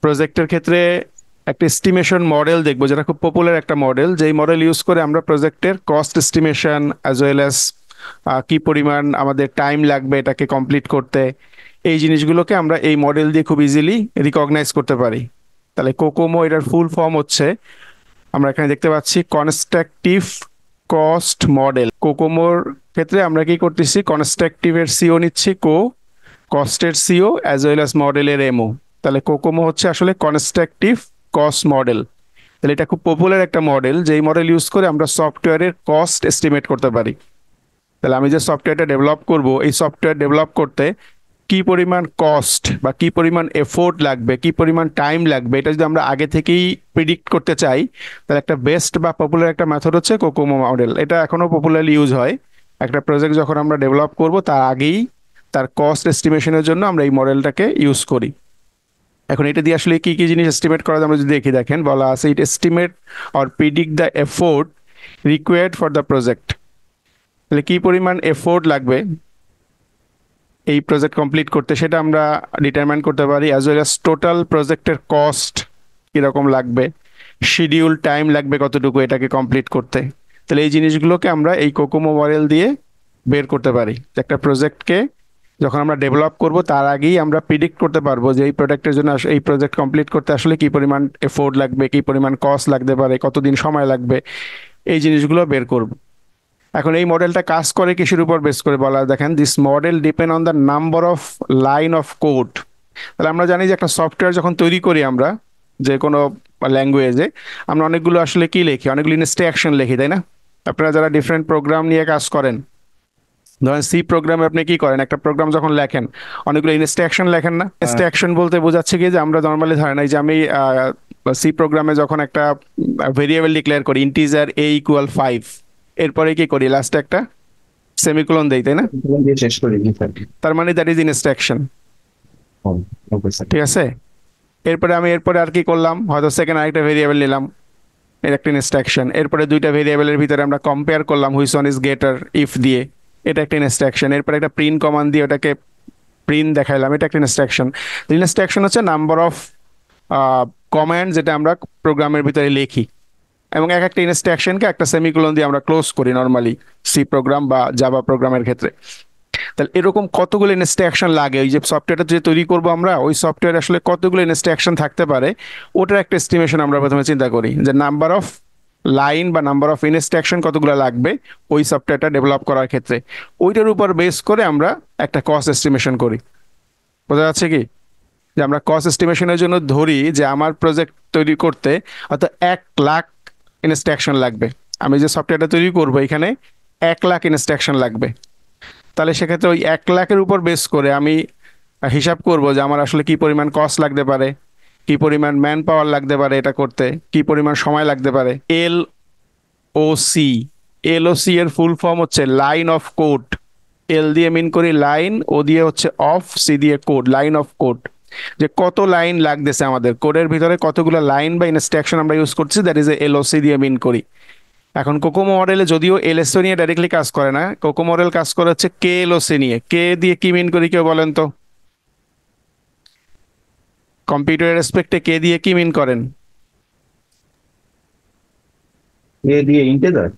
প্রজেক্টের ক্ষেত্রে একটা এস্টিমেশন মডেল দেখবো, যেটা খুব পপুলার একটা মডেল, যেই মডেল ইউজ করে আমরা প্রজেক্টের cost estimation as well as কি পরিমাণ আমাদের টাইম লাগবে এটাকে কমপ্লিট করতে, এই জিনিসগুলোকে আমরা এই মডেল দিয়ে খুব ইজিলি রিকগনাইজ করতে পারি। তাহলে কোকোমো এটার ফুল ফর্ম হচ্ছে, আমরা এখানে দেখতে পাচ্ছি কনস্ট্রাকটিভ কস্ট মডেল। কোকোমোর ক্ষেত্রে আমরা কি করতেছি, কনস্ট্রাকটিভের সিও নিচ্ছি কো, কস্টের সিও অ্যাজ ওয়েল অ্যাজ মডেলের এমও। তাহলে কোকোমো হচ্ছে আসলে কনস্ট্রাকটিভ কস্ট মডেল। তাহলে এটা খুব পপুলার একটা মডেল, যেই মডেল ইউজ করে আমরা সফটওয়্যারের কস্ট এস্টিমেট করতে পারি। তাহলে আমি যে সফটওয়্যারটা ডেভেলপ করব, এই সফটওয়্যার ডেভেলপ করতে কি পরিমাণ কস্ট বা কি পরিমাণ এফোর্ট লাগবে, কি পরিমাণ টাইম লাগবে, এটা যদি আমরা আগে থেকেই প্রিডিক্ট করতে চাই, তাহলে একটা বেস্ট বা পপুলার একটা মেথড হচ্ছে কোকোমো মডেল। এটা এখনো পপুলারলি ইউজ হয়। একটা প্রজেক্ট যখন আমরা ডেভেলপ করব তার আগেই তার কস্ট এস্টিমেশনের জন্য আমরা এই মডেলটাকে ইউজ করি। এখন এটা দিয়ে আসলে কি কি জিনিস এস্টিমেট করা যায় আমরা যদি দেখি, দেখেন বলা আছে it estimate or predict the effort required for the project. তাহলে কি পরিমাণ এফোর্ট লাগবে এই প্রজেক্ট কমপ্লিট করতে সেটা আমরা ডিটারমাইন করতে পারি, অ্যাজ ওয়েল অ্যাজ টোটাল প্রজেক্টের কস্ট কীরকম লাগবে, শিডিউল টাইম লাগবে কতটুকু এটাকে কমপ্লিট করতে। তাহলে এই জিনিসগুলোকে আমরা এই কোকোমো মডেল দিয়ে বের করতে পারি। একটা প্রজেক্টকে যখন আমরা ডেভেলপ করব তার আগেই আমরা প্রিডিক্ট করতে পারবো যে এই প্রোডাক্টের জন্য এই প্রজেক্ট কমপ্লিট করতে আসলে কি পরিমাণ এফোর্ট লাগবে, কি পরিমাণ কস্ট লাগতে পারে, কতদিন সময় লাগবে, এই জিনিসগুলো বের করব। এখন এই মডেলটা কাজ করে কিসের উপর বেস করে বলা, দেখেন this model depend on the number of line of code. তাহলে আমরা জানি যে একটা সফটওয়্যার যখন তৈরি করি আমরা যে কোনো ল্যাঙ্গুয়েজে, আমরা অনেকগুলো আসলে কি লিখি, অনেকগুলো ইনস্ট্রাকশন লিখি, তাই না? আপনারা যারা ডিফারেন্ট প্রোগ্রাম নিয়ে কাজ করেন, ধরেন সি প্রোগ্রামে আপনি কি করেন, একটা প্রোগ্রাম যখন লেখেন অনেকগুলো ইনস্ট্রাকশন লেখেন না? ইনস্ট্রাকশন বলতে বোঝাচ্ছে কি যে আমরা নর্মালি ধরেন এই যে আমি সি প্রোগ্রামে যখন একটা ভেরিয়েবল ডিক্লেয়ার করি ইন্টিজার এ ইকুয়াল 5, এরপরে কি করি, লাস্টে একটা সেমিকোলন দেই, তাই না? দিয়ে শেষ করি জি স্যার। তার মানে that is instruction. Okay sir. ঠিক আছে, এরপরে আর কি করলাম, হয়তো সেকেন্ড আরেকটা ভেরিয়েবল নিলাম, এর একটা ইনস্ট্রাকশন। এরপরে দুইটা ভেরিয়েবলের ভিতরে আমরা কম্পেয়ার করলাম which one is greater if দিয়ে, এটা একটা ইনস্ট্রাকশন। এরপরে একটা প্রিন্ট কমান্ড দিয়ে ওটাকে প্রিন্ট দেখাইলাম, এটা একটা ইনস্ট্রাকশন। ইনস্ট্রাকশন হচ্ছে নাম্বার অফ কমান্ড যেটা আমরা প্রোগ্রামের ভিতরে লিখি, এবং এক একটা ইনস্ট্রাকশনকে একটা সেমিকোলন দিয়ে আমরা ক্লোজ করি নর্মালি সি প্রোগ্রাম বা জাভা প্রোগ্রামের ক্ষেত্রে। তাহলে এরকম কতগুলো ইনস্ট্রাকশন লাগে, ওই যে সফটওয়্যারটা যে তৈরি করবো আমরা, ওই সফটওয়্যার আসলে কতগুলো ইনস্ট্রাকশন থাকতে পারে, ওটার একটা এস্টিমেশন আমরা প্রথমে চিন্তা করি যে নাম্বার অফ লাইন বা নাম্বার অফ ইনস্ট্রাকশন কতগুলো লাগবে ওই সফটওয়্যারটা ডেভেলপ করার ক্ষেত্রে। ওইটার উপর বেস করে আমরা একটা কস্ট এস্টিমেশন করি। বোঝা যাচ্ছে কি, যে আমরা কস্ট এস্টিমেশনের জন্য ধরি যে আমার প্রজেক্ট তৈরি করতে হয়তো 1 লাখ ইনস্ট্রাকশন লাগবে। আমি যে সফটওয়্যারটা তৈরি করবো এখানে 1 লাখ ইনস্ট্রাকশন লাগবে। তাহলে সেক্ষেত্রে ওই 1 লাখের উপর বেস করে আমি হিসাব করব যে আমার আসলে কি পরিমাণ কস্ট লাগতে পারে, কি পরিমাণ ম্যান পাওয়ার লাগতে পারে এটা করতে, কি পরিমাণ সময় লাগতে পারে। এল ও সি এর ফুল ফর্ম হচ্ছে লাইন অফ কোড। এল দিয়ে মিন করি লাইন, ও দিয়ে হচ্ছে অফ, সি দিয়ে কোড, লাইন অফ কোড। যে কত লাইন লাগতেছে আমাদের কোডের ভিতরে, কতগুলো লাইন বা ইনস্ট্রাকশন আমরা ইউজ করছি, দ্যাট ইজ এলওসি দিয়ে মিন করি। এখন কোকোমো মডেলে যদিও এলএসও নিয়ে ডাইরেক্টলি কাজ করে না, কোকো মডেল কাজ করে হচ্ছে কে এলওসি নিয়ে। কে দিয়ে কি মিন করি কেউ বলেন তো, কম্পিউটার রেসপেক্টে কে দিয়ে কি মিন করেন? এ দিয়ে ইন্টেজার।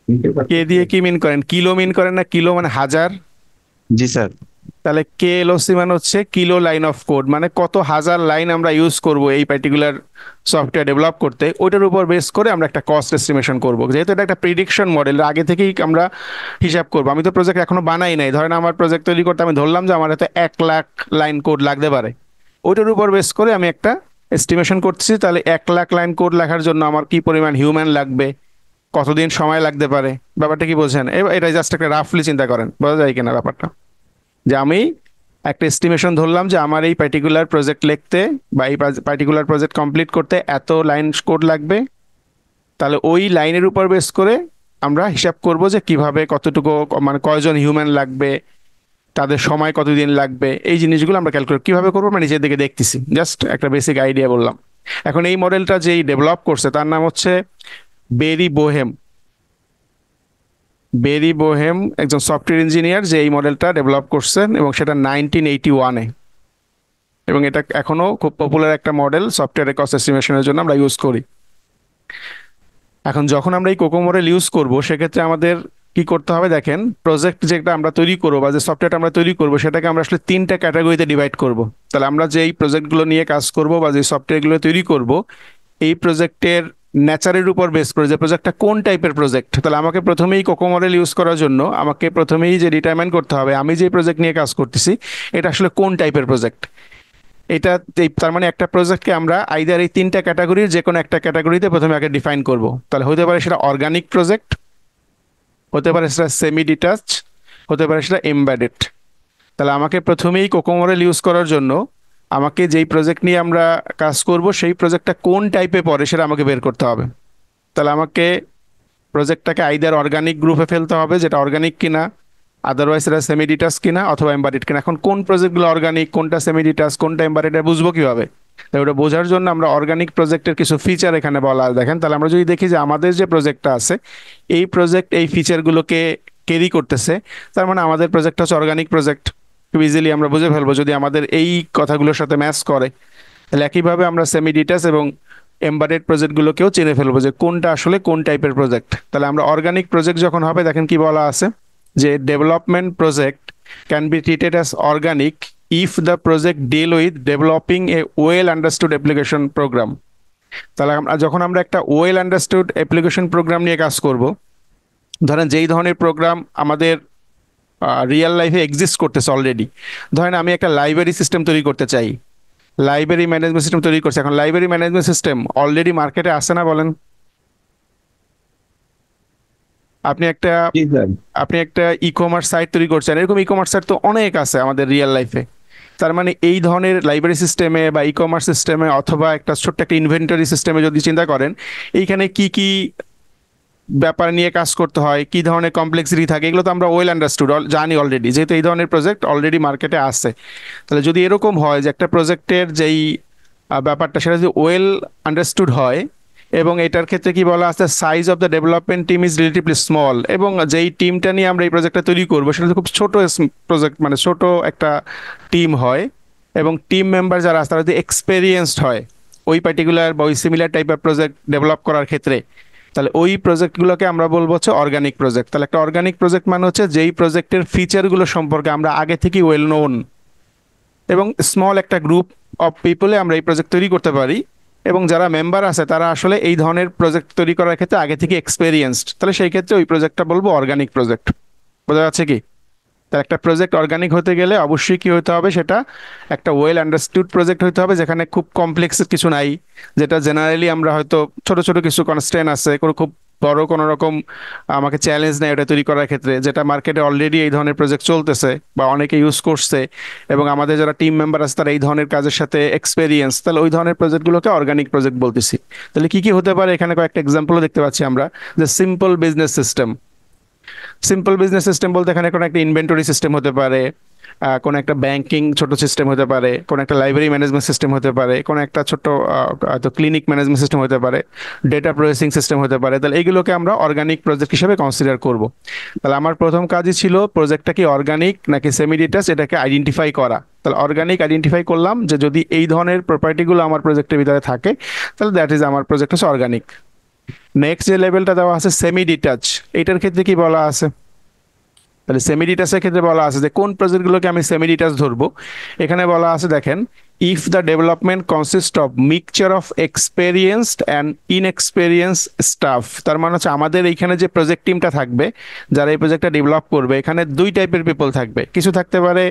ইন্টেজার কে দিয়ে কি মিন করেন, কিলো মিন করেন না? কিলো মানে হাজার। জি স্যার। তাহলে কে এলওসি মানে হচ্ছে কিলো লাইন অফ কোড, মানে কত হাজার লাইন আমরা ইউজ করব এই পার্টিকুলার সফটওয়্যার ডেভেলপ করতে, ওইটার উপর বেস করে আমরা একটা কস্ট এস্টিমেশন করব। যেহেতু এটা একটা প্রিডিকশন মডেল, আগে থেকেই আমরা হিসাব করবো। আমি তো প্রজেক্ট এখনো বানাই নাই, ধরেন আমার প্রজেক্ট তৈরি করতে আমি ধরলাম যে আমার হাতে 1 লাখ লাইন কোড লাগতে পারে, ওইটার উপর বেস করে আমি একটা এস্টিমেশন করতেছি। তাহলে 1 লাখ লাইন কোড লেখার জন্য আমার কি পরিমাণ হিউম্যান লাগবে, কতদিন সময় লাগতে পারে, ব্যাপারটা কি বোঝেন? এটা জাস্ট একটা রাফলি চিন্তা করেন, বোঝা যায় কিনা ব্যাপারটা? যে আমি একটা এস্টিমেশন ধরলাম যে আমার এই পার্টিকুলার প্রজেক্ট লিখতে বা এই পার্টিকুলার প্রজেক্ট কমপ্লিট করতে এত লাইন কোড লাগবে। তাহলে ওই লাইনের উপর বেস করে আমরা হিসাব করব যে কিভাবে কতটুকু, মানে কয়জন হিউম্যান লাগবে, তাদের সময় কতদিন লাগবে, এই জিনিসগুলো আমরা ক্যালকুলেট কিভাবে করবো আমরা নিজের দিকে দেখতেছি। জাস্ট একটা বেসিক আইডিয়া বললাম। এখন এই মডেলটা যেই ডেভেলপ করছে তার নাম হচ্ছে বেরি বোহেম। বেরি বোহেম একজন সফটওয়্যার ইঞ্জিনিয়ার যে এই মডেলটা ডেভেলপ করছেন, এবং সেটা 1981-এ। এবং এটা এখনো খুব পপুলার একটা মডেল সফটওয়্যার কস্ট এস্টিমেশনের জন্য আমরা ইউজ করি। এখন যখন আমরা এই কোকো মডেল ইউজ করব সেক্ষেত্রে আমাদের কি করতে হবে দেখেন, প্রজেক্ট যেটা আমরা তৈরি করবো বা যে সফটওয়্যারটা আমরা তৈরি করবো সেটাকে আমরা আসলে তিনটা ক্যাটাগরিতে ডিভাইড করব। তাহলে আমরা যেই প্রজেক্টগুলো নিয়ে কাজ করব বা যে সফটওয়্যারগুলো তৈরি করব, এই প্রজেক্টের নেচারের উপর বেস করে যে প্রজেক্টটা কোন টাইপের প্রজেক্ট, তাহলে আমাকে প্রথমেই কোকো মডেল ইউজ করার জন্য আমাকে প্রথমেই যে ডিটারমাইন করতে হবে আমি যে প্রজেক্ট নিয়ে কাজ করতেছি এটা আসলে কোন টাইপের প্রজেক্ট। এটা তার মানে একটা প্রজেক্টকে আমরা আইদার এই তিনটা ক্যাটাগরির যে কোনো একটা ক্যাটাগরিতে প্রথমে আগে ডিফাইন করব। তাহলে হতে পারে সেটা অর্গানিক প্রজেক্ট, হতে পারে সেটা সেমি ডিটাচ, হতে পারে সেটা এমবেডেড। তাহলে আমাকে প্রথমেই কোকো মডেল ইউজ করার জন্য আমাকে যেই প্রজেক্ট নিয়ে আমরা কাজ করব সেই প্রজেক্টটা কোন টাইপে পড়ে সেটা আমাকে বের করতে হবে। তাহলে আমাকে প্রজেক্টটাকে আইদার অর্গানিক গ্রুপে ফেলতে হবে, যেটা অর্গানিক কিনা, আদারওয়াইজ এটা সেমি ডিটাচ কিনা অথবা এমবারেড কিনা। এখন কোন প্রজেক্টগুলো অর্গানিক, কোনটা সেমি ডিটাচ, কোনটা এমবারেড, এটা বুঝবো কিভাবে? তাই ওটা বোঝার জন্য আমরা অর্গানিক প্রজেক্টের কিছু ফিচার এখানে বলা আছে। দেখেন, তাহলে আমরা যদি দেখি যে আমাদের যে প্রজেক্টটা আছে এই প্রজেক্ট এই ফিচারগুলোকে ক্যারি করতেছে, তার মানে আমাদের প্রজেক্টটা হচ্ছে অর্গানিক প্রজেক্ট। খুব ইজিলি আমরা বুঝে ফেলবো যদি আমাদের এই কথাগুলোর সাথে ম্যাচ করে। তাহলে একইভাবে আমরা সেমি ডিটাচ এবং এমবারেড প্রজেক্টগুলোকেও চিনে ফেলবো যে কোনটা আসলে কোন টাইপের প্রজেক্ট। তাহলে আমরা অর্গানিক প্রজেক্ট যখন হবে দেখেন কি বলা আছে, যে development project can be treated as organic if the project deal with developing a well understood application program. তাহলে যখন আমরা একটা ওয়েল আন্ডারস্টুড অ্যাপ্লিকেশন প্রোগ্রাম নিয়ে কাজ করব, ধরেন যেই ধরনের প্রোগ্রাম আমাদের রিয়েল লাইফে এক্সিস্ট করতেছে অলরেডি। ধরেন আমি একটা লাইব্রেরি সিস্টেম তৈরি করতে চাই, লাইব্রেরি ম্যানেজমেন্ট সিস্টেম তৈরি করছে। এখন লাইব্রেরি ম্যানেজমেন্ট সিস্টেম অলরেডি মার্কেটে আসে না, বলেন? আপনি একটা জি স্যার। আপনি একটা ই কমার্স সাইট তৈরি করছেন, এরকম ই কমার্স সাইট তো অনেক আছে আমাদের রিয়েল লাইফে। তার মানে এই ধরনের লাইব্রেরি সিস্টেমে বা ই কমার্স সিস্টেমে অথবা একটা ছোট্ট একটা ইনভেন্টরি সিস্টেমে যদি চিন্তা করেন, এইখানে কি কি ব্যাপার নিয়ে কাজ করতে হয়, কি ধরনের কমপ্লেক্সিটি থাকে, এগুলো তো আমরা ওয়েল আন্ডারস্টুড জানি অলরেডি, যেহেতু এই ধরনের প্রজেক্ট অলরেডি মার্কেটে আসছে। তাহলে যদি এরকম হয় যে একটা প্রজেক্টের যেই ব্যাপারটা সেটা যদি ওয়েল আন্ডারস্টুড হয়, এবং এটার ক্ষেত্রে কি বলা আছে, size of the development team is relatively small, এবং যেই টিমটা নিয়ে আমরা এই প্রজেক্টটা তৈরি করবো সেটা খুব ছোট প্রজেক্ট, মানে ছোট একটা টিম হয়, এবং টিম মেম্বার যারা আছে তারা যদি এক্সপেরিয়েন্সড হয় ওই পার্টিকুলার বা ওই সিমিলার টাইপের প্রজেক্ট ডেভেলপ করার ক্ষেত্রে, তাহলে ওই প্রজেক্টগুলোকে আমরা বলবো হচ্ছে অর্গানিক প্রজেক্ট। তাহলে একটা অর্গানিক প্রজেক্ট মানে হচ্ছে যেই প্রজেক্টের ফিচারগুলো সম্পর্কে আমরা আগে থেকেই ওয়েল নোন, এবং স্মল একটা গ্রুপ অফ পিপলে আমরা এই প্রজেক্ট তৈরি করতে পারি, এবং যারা মেম্বার আছে তারা আসলে এই ধরনের প্রজেক্ট তৈরি করার ক্ষেত্রে আগে থেকে এক্সপেরিয়েন্সড। তাহলে সেই ক্ষেত্রে ওই প্রজেক্টটা বলবো অর্গানিক প্রজেক্ট। বোঝা যাচ্ছে কি? তার একটা প্রজেক্ট অর্গানিক হতে গেলে অবশ্যই কি হতে হবে, সেটা একটা ওয়েল আন্ডারস্টুড প্রজেক্ট হতে হবে, যেখানে খুব কমপ্লেক্স কিছু নাই, যেটা জেনারেলি আমরা হয়তো ছোট ছোট কিছু কনস্ট্রেন্ট আছে, কোনো খুব বড় কোনো রকম আমাকে চ্যালেঞ্জ নেই ওটা তৈরি করার ক্ষেত্রে, যেটা মার্কেটে অলরেডি এই ধরনের প্রজেক্ট চলতেছে বা অনেকে ইউজ করছে, এবং আমাদের যারা টিম মেম্বার আছে তারা এই ধরনের কাজের সাথে এক্সপেরিয়েন্স, তাহলে ওই ধরনের প্রজেক্টগুলোকে অর্গানিক প্রজেক্ট বলতেছি। তাহলে কি কি হতে পারে, এখানে কয়েকটা এক্সাম্পলও দেখতে পাচ্ছি আমরা, যে simple business system. Simple business system বলতে এখানে কোনো একটা ইনভেন্টরি সিস্টেম হতে পারে, কোনো একটা ব্যাংকিং ছোট সিস্টেম হতে পারে, কোনো একটা লাইব্রেরি ম্যানেজমেন্ট সিস্টেম হতে পারে, কোনো একটা ছোট হয়তো ক্লিনিক ম্যানেজমেন্ট সিস্টেম হতে পারে, ডেটা প্রসেসিং সিস্টেম হতে পারে। তাহলে এইগুলোকে আমরা অর্গানিক প্রজেক্ট হিসেবে কনসিডার করব। তাহলে আমার প্রথম কাজই ছিল প্রজেক্টটা কি অর্গানিক নাকি সেমি ডিটাচ এটাকে আইডেন্টিফাই করা। তাহলে অর্গানিক আইডেন্টিফাই করলাম যে যদি এই ধরনের প্রপার্টিগুলো আমার প্রজেক্টের ভিতরে থাকে তাহলে দ্যাট ইজ আমার প্রজেক্ট হচ্ছে অর্গানিক। নেক্সট যে লেভেলটা দেওয়া আছে সেমি ডিটাচ, এটার ক্ষেত্রে কি বলা আছে? তাহলে সেমি ডিটাচের ক্ষেত্রে বলা আছে যে কোন প্রজেক্টগুলোকে আমি সেমি ডিটাচ ধরবো। এখানে বলা আছে দেখেন, if the development consist of mixture of experienced and inexperience staff. তার মানে হচ্ছে আমাদের এইখানে যে প্রজেক্ট টিমটা থাকবে যারা এই প্রজেক্টটা ডেভেলপ করবে, এখানে দুই টাইপের পিপল থাকবে। কিছু থাকতে পারে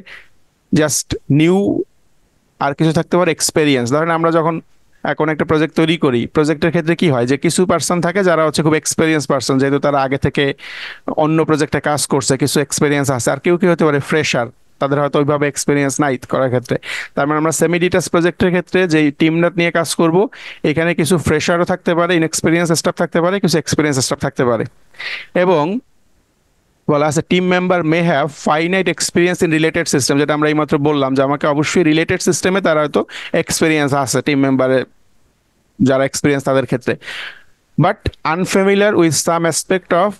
জাস্ট নিউ, আর কিছু থাকতে পারে এক্সপেরিয়েন্স। ধরেন আমরা যখন কোনো একটা প্রজেক্ট তৈরি করি, প্রজেক্টের ক্ষেত্রে কি হয় যে কিছু পার্সন থাকে যারা হচ্ছে খুব এক্সপেরিয়েন্স পার্সন, যেহেতু তারা আগে থেকে অন্য প্রজেক্টে কাজ করছে, কিছু এক্সপেরিয়েন্স আছে। আর কেউ কি হতে পারে ফ্রেশার, তাদের হয়তো ওইভাবে এক্সপেরিয়েন্স নাই করার ক্ষেত্রে। তার মানে আমরা সেমি ডিটাচ প্রজেক্টের ক্ষেত্রে যে টিমটা নিয়ে কাজ করব, এখানে কিছু ফ্রেশারও থাকতে পারে, ইনএক্সপেরিয়েন্স স্টাফ থাকতে পারে, কিছু এক্সপেরিয়েন্স স্টাফ থাকতে পারে। এবং বলা আছে team member may have finite experience in related system, যেটা আমরা এইমাত্র বললাম যে আমাকে অবশ্যই রিলেটেড সিস্টেমে তারা হয়তো এক্সপিরিয়েন্স আছে টিম মেম্বারে, যারা এক্সপিরিয়েন্স তাদের ক্ষেত্রে। But unfamiliar with some aspect of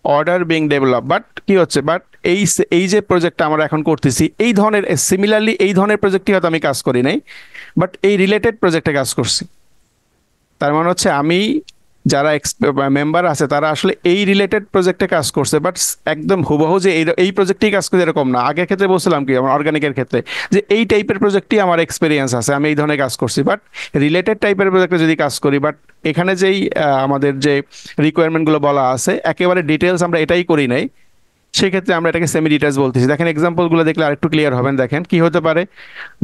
order being develop, but কি হচ্ছে, বাট এই যে প্রজেক্টটা আমরা এখন করতেছি এই ধরনের সিমিলারলি এই ধরনের প্রজেক্টই হয়তো আমি কাজ করি নাই, বাট এই রিলেটেড প্রজেক্টে কাজ করছি। তার মানে হচ্ছে আমি যারা মেম্বার আছে তারা আসলে এই রিলেটেড প্রজেক্টে কাজ করছে, বাট একদম হুবহু যে এই প্রজেক্টেই কাজ করছে এরকম না। আগের ক্ষেত্রে বলছিলাম কি আমার অর্গানিকের ক্ষেত্রে যে এই টাইপের প্রজেক্টই আমার এক্সপিরিয়েন্স আছে, আমি এই ধরনের কাজ করছি, বাট রিলেটেড টাইপের প্রজেক্টে যদি কাজ করি, বাট এখানে যেই আমাদের যে রিকোয়ারমেন্টগুলো বলা আছে একেবারে ডিটেলস আমরা এটাই করি নাই, সেক্ষেত্রে আমরা এটাকে সেমি ডিটেলস বলতেছি। দেখেন এক্সাম্পলগুলো দেখলে আরেকটু ক্লিয়ার হবেন। দেখেন কি হতে পারে,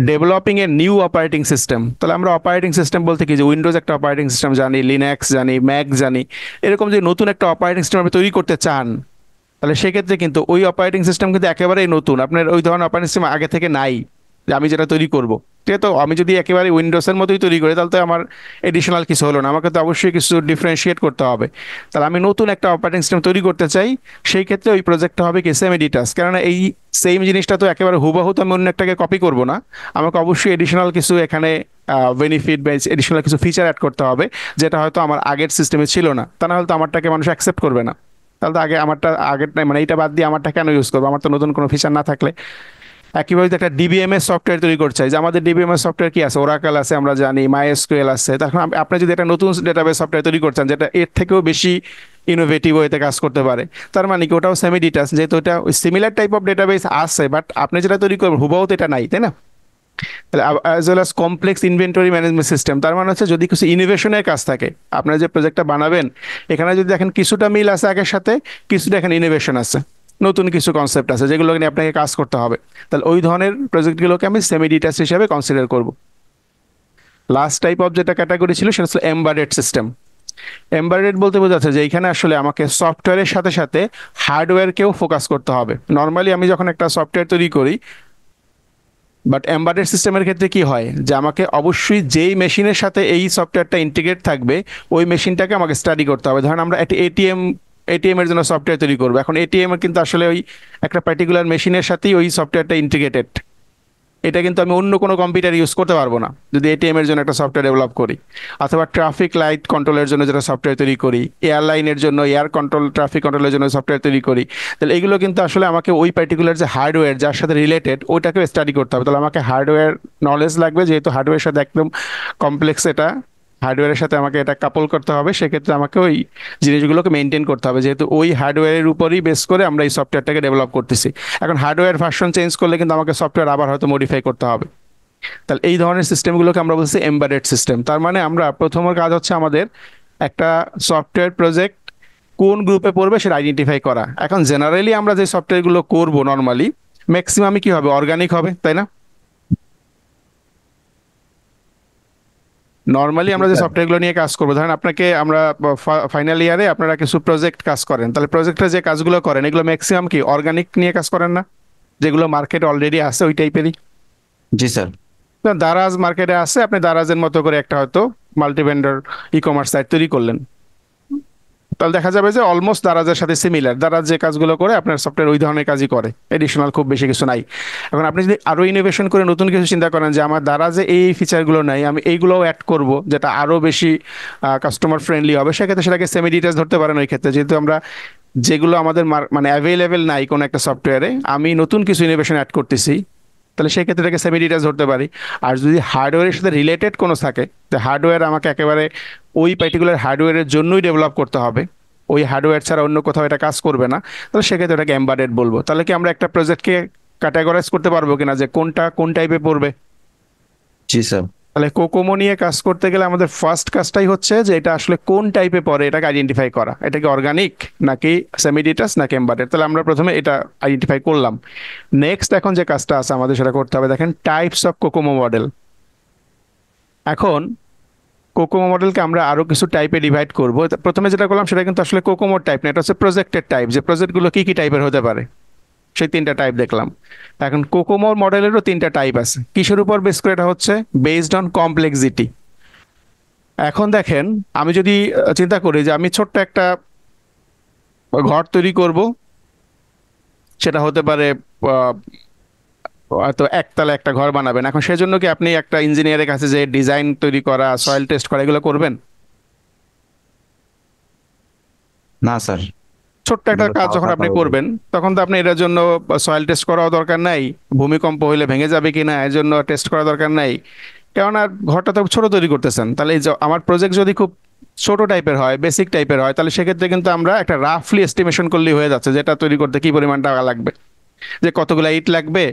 developing a new operating system. তাহলে আমরা অপারেটিং সিস্টেম বলতে কি, যে উইন্ডোজ একটা অপারেটিং সিস্টেম জানি, লিনাক্স জানি, ম্যাক জানি, এরকম যদি নতুন একটা অপারেটিং সিস্টেম আপনি তৈরি করতে চান, তাহলে সেক্ষেত্রে কিন্তু ওই অপারেটিং সিস্টেম কিন্তু একেবারেই নতুন, আপনার ওই ধরনের অপারেটিং সিস্টেম আগে থেকে নাই যে আমি যেটা তৈরি করব। ঠিক আছে, তো আমি যদি একেবারে উইন্ডোজের মতোই তৈরি করি তাহলে তো আমার এডিশনাল কিছু হলো না, আমাকে তো অবশ্যই কিছু ডিফারেন্সিয়েট করতে হবে। তাহলে আমি নতুন একটা অপারেটিং সিস্টেম তৈরি করতে চাই, সেই ক্ষেত্রে ওই প্রজেক্টটা হবে কি সেমি ডিটাচ, কেননা এই সেম জিনিসটা তো একেবারে হুবহু তো আমি অন্য একটাকে কপি করব না, আমাকে অবশ্যই এডিশনাল কিছু এখানে বেনিফিট বা এডিশনাল কিছু ফিচার অ্যাড করতে হবে, যেটা হয়তো আমার আগের সিস্টেমে ছিল না। তা না হলে তো আমারটাকে মানুষ অ্যাকসেপ্ট করবে না। তাহলে তো আগে আমারটা আগের মানে এইটা বাদ দিয়ে আমারটা কেন ইউজ করবো, আমার তো নতুন কোনো ফিচার না থাকলে। একইভাবে যদি একটা ডিবিএমএস সফটওয়্যার তৈরি করতে চাই, যে আমাদের ডিবিএমএস সফটওয়্যার কি আছে, ওরাকেল আছে আমরা জানি, মাইএসকিউএল আছে, তখন আপনি যদি একটা নতুন ডেটাবেস সফটওয়্যার তৈরি করছেন যেটা এর থেকেও বেশি ইনোভেটিভ ওয়েতে কাজ করতে পারে, তার মানে কি ওটাও সেমি ডিটাচ, যেহেতু ওটা ওই সিমিলার টাইপ অফ ডেটাবেস আছে, বাট আপনি যেটা তৈরি করবেন হুবহু তো এটা নাই, তাই না? তাহলে as well as complex inventory management system, তার মানে হচ্ছে যদি কিছু ইনোভেশনের কাজ থাকে, আপনার যে প্রজেক্টটা বানাবেন এখানে যদি দেখেন কিছুটা মিল আছে আগের সাথে, কিছুটা এখানে ইনোভেশন আছে, নতুন কিছু কনসেপ্ট আছে যেগুলো নিয়ে আপনাকে কাজ করতে হবে, তাহলে ওই ধরনের প্রজেক্টগুলোকে আমি সেমি ডিটাচ হিসেবে কনসিডার করব। লাস্ট টাইপ অফ যেটা ক্যাটাগরি ছিল সেটা হচ্ছে এমবেডেড সিস্টেম। এমবেডেড বলতে বোঝাচ্ছে যে এখানে আসলে আমাকে সফটওয়্যারের সাথে সাথে হার্ডওয়্যারকেও ফোকাস করতে হবে। নর্মালি আমি যখন একটা সফটওয়্যার তৈরি করি, বাট এমবেডেড সিস্টেমের ক্ষেত্রে কি হয় যে আমাকে অবশ্যই যেই মেশিনের সাথে এই সফটওয়্যারটা ইন্টিগ্রেট থাকবে ওই মেশিনটাকে আমাকে স্টাডি করতে হবে। ধরেন আমরা একটা এটিএম এর জন্য সফটওয়্যার তৈরি করবো, এখন এটিএম এর কিন্তু আসলে ওই একটা পার্টিকুলার মেশিনের সাথেই ওই সফটওয়্যারটা ইন্টিগ্রেটেড, এটা কিন্তু আমি অন্য কোনো কম্পিউটার ইউজ করতে পারবো না যদি এটিএম এর জন্য একটা সফটওয়্যার ডেভেলপ করি। অথবা ট্রাফিক লাইট কন্ট্রোলের জন্য যেটা সফটওয়্যার তৈরি করি, এয়ারলাইনের জন্য এয়ার কন্ট্রোল ট্রাফিক কন্ট্রোলের জন্য সফটওয়্যার তৈরি করি, তাহলে এগুলো কিন্তু আসলে আমাকে ওই পার্টিকুলার যে হার্ডওয়্যার যার সাথে রিলেটেড ওইটাকে স্টাডি করতে হবে। তাহলে আমাকে হার্ডওয়্যার নলেজ লাগবে, যেহেতু হার্ডওয়্যারের সাথে একদম কমপ্লেক্স, এটা হার্ডওয়্যারের সাথে আমাকে এটা কাপল করতে হবে, সেক্ষেত্রে আমাকে ওই জিনিসগুলোকে মেনটেন করতে হবে, যেহেতু ওই হার্ডওয়্যারের উপরই বেস করে আমরা এই সফটওয়্যারটাকে ডেভেলপ করতেছি। এখন হার্ডওয়্যার ভার্সন চেঞ্জ করলে কিন্তু আমাকে সফটওয়্যার আবার হয়তো মডিফাই করতে হবে। তাহলে এই ধরনের সিস্টেমগুলোকে আমরা বলছি এমবেডেড সিস্টেম। তার মানে আমরা প্রথম কাজ হচ্ছে আমাদের একটা সফটওয়্যার প্রজেক্ট কোন গ্রুপে পড়বে সেটা আইডেন্টিফাই করা। এখন জেনারেলি আমরা যে সফটওয়্যারগুলো করব নর্মালি ম্যাক্সিমামই কি হবে, অর্গানিক হবে, তাই না? নর্মালি জি আমরা যে স্যার। সফটওয়্যারগুলো নিয়ে কাজ করবো, ধরেন আপনাকে আমরা ফাইনাল ইয়ারে আপনারা কিছু প্রজেক্ট কাজ করেন, তাহলে প্রজেক্টে যে কাজগুলো করেন এগুলো ম্যাক্সিমাম কি অর্গানিক নিয়ে কাজ করেন না, যেগুলো মার্কেটে অলরেডি আছে ওই টাইপেরই। জি স্যার। দারাজ মার্কেটে আছে, আপনি দারাজের মতো করে একটা হয়তো multi vendor e commerce site তৈরি করলেন, তাহলে দেখা যাবে যে অলমোস্ট দারাজের সাথে সিমিলার, দারাজ যে কাজগুলো করে আপনার সফটওয়্যার ওই ধরনের কাজই করে, এডিশনাল খুব বেশি কিছু নাই। এখন আপনি যদি আরো ইনোভেশন করে নতুন কিছু চিন্তা করেন যে আমার দারাজে এই ফিচারগুলো নাই, আমি এইগুলোও অ্যাড করব যেটা আরো বেশি কাস্টমার ফ্রেন্ডলি হবে, সেক্ষেত্রে সেটাকে সেমি ডিটেলস ধরতে পারেন ওই ক্ষেত্রে, যেহেতু আমরা যেগুলো আমাদের মানে অ্যাভেলেবেল নাই কোনো একটা সফটওয়্যারে আমি নতুন কিছু ইনোভেশন অ্যাড করতেছি, তাহলে সেই ক্ষেত্রে এটাকে সেমি ডিটেলস ধরতে পারি। আর যদি হার্ডওয়্যারের সাথে রিলেটেড কোনো থাকে, তো হার্ডওয়্যার আমাকে একেবারে ওই পার্টিকুলার হার্ডওয়্যারের জন্যই ডেভেলপ করতে হবে, ওই হার্ডওয়্যার ছাড়া অন্য কোথাও এটা কাজ করবে না, তাহলে সেক্ষেত্রে এটাকে এমবেডেড বলবো। তাহলে কি আমরা একটা প্রজেক্টকে ক্যাটাগরাইজ করতে পারবো কিনা যে কোনটা কোন টাইপে পড়বে? জি স্যার। তাহলে কোকোমো নিয়ে কাজ করতে গেলে আমাদের ফার্স্ট কাজটাই হচ্ছে যে এটা আসলে কোন টাইপে পড়ে এটাকে আইডেন্টিফাই করা, এটা কি অর্গানিক নাকি সেমি ডিটাচ নাকি এমবেডেড, তাহলে আমরা প্রথমে এটা আইডেন্টিফাই করলাম। নেক্সট এখন যে কাজটা আছে আমাদের সেটা করতে হবে, দেখেন টাইপস অফ কোকোমো মডেল। এখন কোকোমো মডেলকে আমরা আরো কিছু টাইপে ডিভাইড করব। প্রথমে যেটা করলাম সেটা কিন্তু আসলে কোকোমোর টাইপ না, এটা হচ্ছে প্রজেক্টের টাইপ, যে প্রজেক্টগুলো কি কি টাইপের হতে পারে, সেই তিনটা টাইপ দেখলাম। এখন কোকোমোর মডেলেরও তিনটা টাইপ আছে, কিসের উপর বেস করে, এটা হচ্ছে বেসড অন কমপ্লেক্সিটি। এখন দেখেন আমি যদি চিন্তা করি যে আমি ছোট্ট একটা ঘর তৈরি করব, সেটা হতে পারে আহ, হয়তো একতলা একটা ঘর বানাবেন, এখন সেজন্য কি আপনি একটা ইঞ্জিনিয়ারের কাছে যে ডিজাইন তৈরি করা, সয়েল টেস্ট করা, এগুলো করবেন? না স্যার। ছোট্ট একটা এগুলো কাজ তাও যখন থাকা আপনি হবে। করবেন, তখন তো আপনি এটার জন্য সয়েল টেস্ট করাও দরকার নাই, ভূমিকম্প হইলে ভেঙে যাবে কিনা এর জন্য টেস্ট করা দরকার নাই। কেননা ঘরটা তো ছোট তৈরি করতেছেন, তাহলে এই যে আমার প্রজেক্ট যদি খুব ছোট টাইপের হয়, বেসিক টাইপের হয়, তাহলে সেক্ষেত্রে কিন্তু আমরা একটা রাফলি এস্টিমেশন করলেই হয়ে যাচ্ছে যেটা তৈরি করতে কি পরিমাণ টাকা লাগবে, যে কতগুলো ইট লাগবে,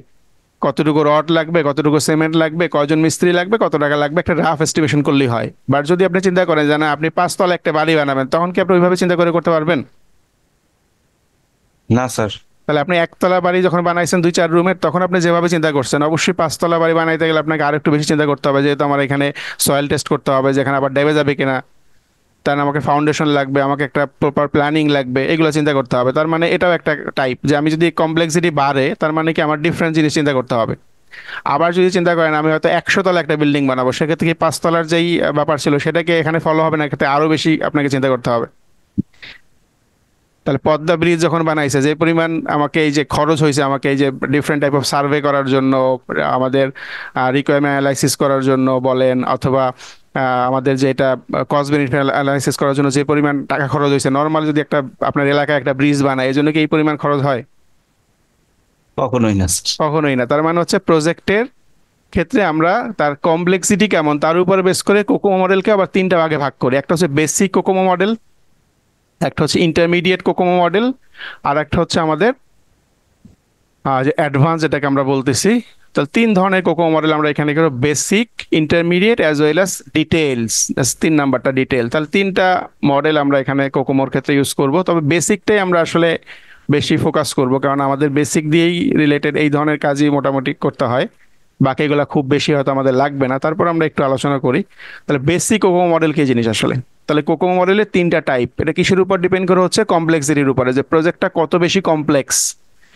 কতটুকু রড লাগবে, কতটুকু সিমেন্ট লাগবে, কয়জন মিস্ত্রি লাগবে, কত টাকা লাগবে, একটা রাফ এস্টিমেশন করলেই হয়। বাট যদি আপনি চিন্তা করেন যে না আপনি 5 তলা একটা বাড়ি বানাবেন, তখন কি আপনি ওইভাবে চিন্তা করে করতে পারবেন? না স্যার। তাহলে আপনি 1 তলা বাড়ি যখন বানাইছেন 2-4 রুমের, তখন আপনি যেভাবে চিন্তা করছেন, অবশ্যই 5 তলা বাড়ি বানাইতে গেলে আপনাকে আরেকটু বেশি চিন্তা করতে হবে, যেহেতু আমার এখানে সয়েল টেস্ট করতে হবে, যেখানে আবার ডেবে যাবে কিনা, তার আমাকে ফাউন্ডেশন লাগবে, আমাকে একটা প্রপার প্ল্যানিং লাগবে, এগুলো চিন্তা করতে হবে। তার মানে এটাও একটা টাইপ যে আমি যদি কমপ্লেক্সিটি বাড়ে, তার মানে কি আমার ডিফারেন্ট জিনিস চিন্তা করতে হবে। আবার যদি চিন্তা করেন আমি হয়তো 100 তলা একটা বিল্ডিং বানাবো, সেক্ষেত্রে কি 5 তলার যেই ব্যাপার ছিল সেটাকে এখানে ফলো হবে না, এক্ষেত্রে আরো বেশি আপনাকে চিন্তা করতে হবে। তাহলে পদ্মা ব্রিজ যখন বানাইছে, যে পরিমাণ আমাকে এই যে খরচ হয়েছে, আমাকে এই যে ডিফারেন্ট টাইপ অফ সার্ভে করার জন্য, আমাদের রিকোয়ারমেন্ট অ্যানালাইসিস করার জন্য বলেন, অথবা আমাদের যে এটা কস্ট বেনিফিট অ্যানালাইসিস করার জন্য যে পরিমাণ টাকা খরচ হয়েছে, নর্মাল যদি একটা আপনার এলাকায় একটা ব্রিজ বানায়, এই জন্য কি এই পরিমাণ খরচ হয়? কখনোই না স্যার। কখনোই না। তার মানে হচ্ছে প্রজেক্টের ক্ষেত্রে আমরা তার কমপ্লেক্সিটি কেমন তার উপর বেস করে কোকোমো মডেলকে আবার 3টা ভাগে ভাগ করি। একটা হচ্ছে বেসিক কোকোমো মডেল, একটা হচ্ছে ইন্টারমিডিয়েট কোকোমো মডেল, আর একটা হচ্ছে আমাদের যে অ্যাডভান্স যেটাকে আমরা বলতেছি। তাহলে 3 ধরনের কোকোমো মডেল আমরা এখানে করব, basic, intermediate as well as details. 3 নাম্বারটা ডিটেল। তাহলে 3টা মডেল আমরা এখানে কোকোমোর ক্ষেত্রে ইউজ করব, তবে বেসিকটাই আমরা আসলে বেশি ফোকাস করব, কারণ আমাদের বেসিক দিয়েই রিলেটেড এই ধরনের কাজই মোটামুটি করতে হয়, বাকিগুলো খুব বেশি হয়তো আমাদের লাগবে না। তারপর আমরা একটু আলোচনা করি। তাহলে বেসিক কোকোমো মডেল কি জিনিস আসলে? তাহলে কোকোমো মডেলের 3টা টাইপ। এটা কিসের উপর ডিপেন্ড করে? হচ্ছে কমপ্লেক্সিটির উপরে, যে প্রজেক্টটা কত বেশি কমপ্লেক্স।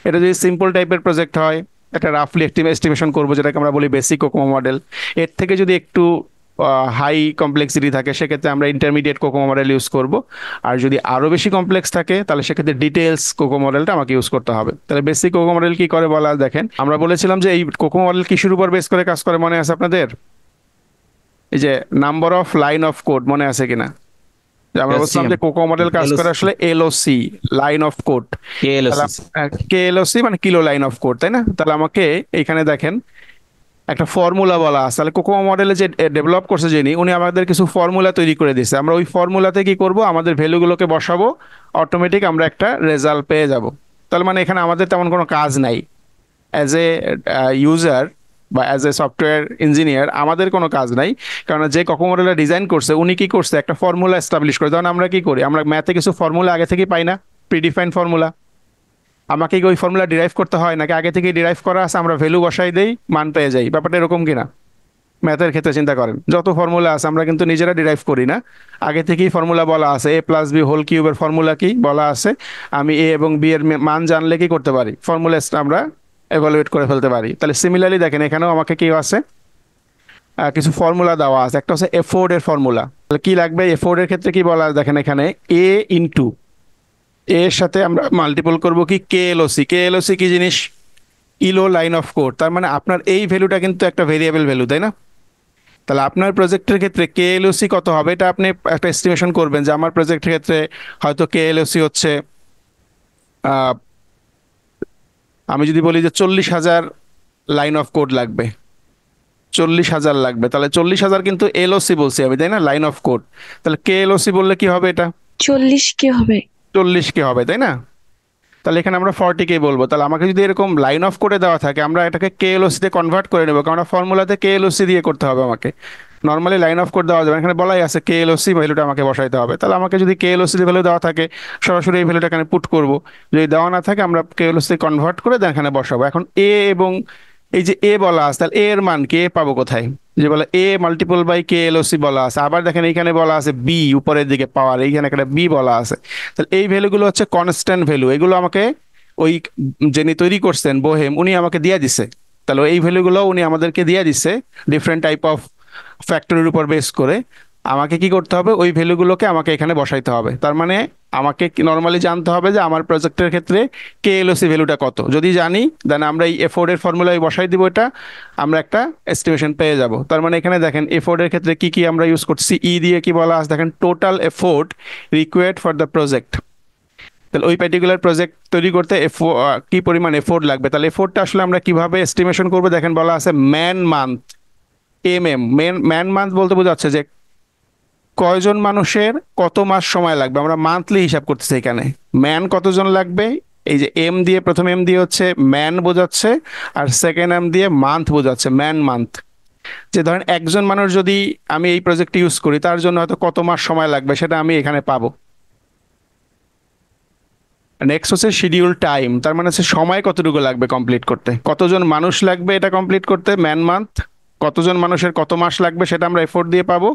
এটা যদি সিম্পল টাইপের প্রজেক্ট হয়, একটা রাফলি এস্টিমেশন করবো, যেটাকে আমরা বলি বেসিক কোকোমো মডেল। এর থেকে যদি একটু হাই কমপ্লেক্সিটি থাকে, সেক্ষেত্রে আমরা ইন্টারমিডিয়েট কোকোমো মডেল ইউজ করব। আর যদি আরো বেশি কমপ্লেক্স থাকে, তাহলে সেক্ষেত্রে ডিটেলস কোকো মডেলটা আমাকে ইউজ করতে হবে। তাহলে বেসিক কোকো মডেল কি করে বলা, দেখেন আমরা বলেছিলাম যে এই কোকো মডেল কিসের উপর বেস করে কাজ করে, মনে আছে আপনাদের? এই যে number of line of code, মনে আছে কিনা? যে আমরা বলছিলাম এলসিএম। যে কোকো মডেল কাজ করে এলওসি। আসলে এলওসি, লাইন অফ কোড। তাহলে কেএলওসি। কে এলওসি মানে কিলো লাইন অফ কোড, তাই না? তাহলে আমাকে এইখানে দেখেন একটা ফর্মুলা বলা আছে। তাহলে কোকো মডেলে যে ডেভেলপ করছে যিনি, উনি আমাদের কিছু ফর্মুলা তৈরি করে দিয়েছে। আমরা ওই ফর্মুলাতে কি করব, আমাদের ভ্যালুগুলোকে বসাবো, অটোমেটিক আমরা একটা রেজাল্ট পেয়ে যাব। তার মানে এখানে আমাদের তেমন কোনো কাজ নাই অ্যাজ এ ইউজার বা অ্যাজ এ সফটওয়্যার ইঞ্জিনিয়ার, আমাদের কোনো কাজ নাই। কারণ যে কোকো মডেলটা ডিজাইন করছে উনি কি করছে, একটা ফর্মুলা এস্টাবলিশ করে। যেমন আমরা কি করি, আমরা ম্যাথে কিছু ফর্মুলা আগে থেকেই পাই না, প্রিডিফাইন্ড ফর্মুলা। আমাকে কি ওই ফর্মুলা ডিরাইভ করতে হয়, নাকি আগে থেকেই ডিরাইভ করা আছে, আমরা ভ্যালু বসাই দেই, মান পেয়ে যাই? ব্যাপারটা এরকম কিনা? ম্যাথের ক্ষেত্রে চিন্তা করেন, যত ফর্মুলা আছে আমরা কিন্তু নিজেরা ডিরাইভ করি না, আগে থেকেই ফর্মুলা বলা আছে। এ প্লাস বি হোল কিউবের ফর্মুলা কি বলা আছে, আমি এ এবং বি এর মান জানলে কি করতে পারি, ফর্মুলা আমরা এভালুয়েট করে ফেলতে পারি। তাহলে সিমিলারলি দেখেন এখানেও আমাকে কি আছে, কিছু ফর্মুলা দেওয়া আছে। একটা হচ্ছে এফোর্ড এর ফর্মুলা। তাহলে কি লাগবে, এফোর্ড এর ক্ষেত্রে কি বলা আছে দেখেন এখানে, এ ইন্টু এর সাথে আমরা মাল্টিপল করব কি কেএলওসি। কেএলওসি কি জিনিস? Kilo line of code. তার মানে আপনার এই ভ্যালুটা কিন্তু একটা ভেরিয়েবল ভ্যালু, তাই না? তাহলে আপনার প্রজেক্টের ক্ষেত্রে কেএলওসি কত হবে, এটা আপনি একটা এস্টিমেশন করবেন যে আমার প্রজেক্টের ক্ষেত্রে হয়তো কেএলওসি হচ্ছে, আহ, আমি যদি বলি যে 40,000 লাইন অফ কোড লাগবে, 40,000 লাগবে, তাহলে 40,000 কিন্তু এলওসি বলছি আমি, তাই না, লাইন অফ কোড। তাহলে কেএলওসি বললে কি হবে, এটা 40 কি হবে? 40 কে হবে, তাই না? তাহলে এখানে আমরা 40 কে বলবো। তাহলে আমাকে যদি এরকম লাইন অফ কোডে দেওয়া থাকে, আমরা এটাকে কেএলওসি তে কনভার্ট করে নেবো, কারণ ফর্মুলাতে কেএলওসি দিয়ে করতে হবে আমাকে। নর্মালি লাইন অফ কোড দেওয়া যাবে, এখানে বলাই আছে কেএলওসি ভ্যালুটা আমাকে বসাইতে হবে। তাহলে আমাকে যদি কেএলওসি ভ্যালু দেওয়া থাকে, সরাসরি এই ভ্যালুটা এখানে পুট করব। যদি দেওয়া না থাকে, আমরা কেএলওসি কনভার্ট করে দেন এখানে বসাবো। এখন এ এবং এই যে এ বলা আছে, তাহলে এ এর মান কি, এ পাবো কোথায়? যে বলে এ মাল্টিপল বাই কেএলওসি বলা আছে। আবার দেখেন এইখানে বলা আছে বি, উপরের দিকে পাওয়ার, এইখানে একটা বি বলা আছে। তাহলে এই ভ্যালুগুলো হচ্ছে কনস্ট্যান্ট ভ্যালু, এগুলো আমাকে ওই যিনি তৈরি করছেন বোহেম, উনি আমাকে দিয়ে দিছে। তাহলে এই ভ্যালুগুলো উনি আমাদেরকে দিয়ে দিচ্ছে ডিফারেন্ট টাইপ অফ ফ্যাক্টরির উপর বেস করে। আমাকে কি করতে হবে, ওই ভ্যালুগুলোকে আমাকে এখানে বসাইতে হবে। তার মানে আমাকে নর্মালি জানতে হবে যে আমার প্রজেক্টের ক্ষেত্রে কেএলওসি ভ্যালুটা কত। যদি জানি, দেন আমরা এই এফোর্ড এর ফর্মুলায় বসাই দিব, এটা আমরা একটা এস্টিমেশন পেয়ে যাব। তার মানে এখানে দেখেন এফোর্ড এর ক্ষেত্রে কি কি আমরা ইউজ করছি, ই দিয়ে কি বলা আছে দেখেন, total effort required for the project. তাহলে ওই পার্টিকুলার প্রজেক্ট তৈরি করতে কি পরিমাণ এফোর্ট লাগবে, তাহলে এফোর্টটা আসলে আমরা কিভাবে এস্টিমেশন করবো দেখেন, বলা আছে ম্যান মান্থ ম্যান মান্থ বলতে বোঝাচ্ছে যে কয়জন মানুষের কত মাস সময় লাগবে, আমরা মান্থলি হিসাব করতেছি এখানে। ম্যান কতজন লাগবে, এই যে এম দিয়ে, প্রথম এম দিয়ে হচ্ছে ম্যান বোঝাচ্ছে, আর সেকেন্ড এম দিয়ে মান্থ বোঝাচ্ছে, ম্যান মান্থ। যে ধরেন একজন মানুষ যদি আমি এই প্রজেক্ট ইউজ করি, তার জন্য হয়তো কত মাস সময় লাগবে সেটা আমি এখানে পাবো। নেক্সট হচ্ছে শিডিউল টাইম, তার মানে হচ্ছে সময় কতটুকু লাগবে কমপ্লিট করতে, কতজন মানুষ লাগবে এটা কমপ্লিট করতে, ম্যান মান্থ। কতজন মানুষের কত মাস লাগবে সেটা আমরা এফোর্ট দিয়ে পাবো,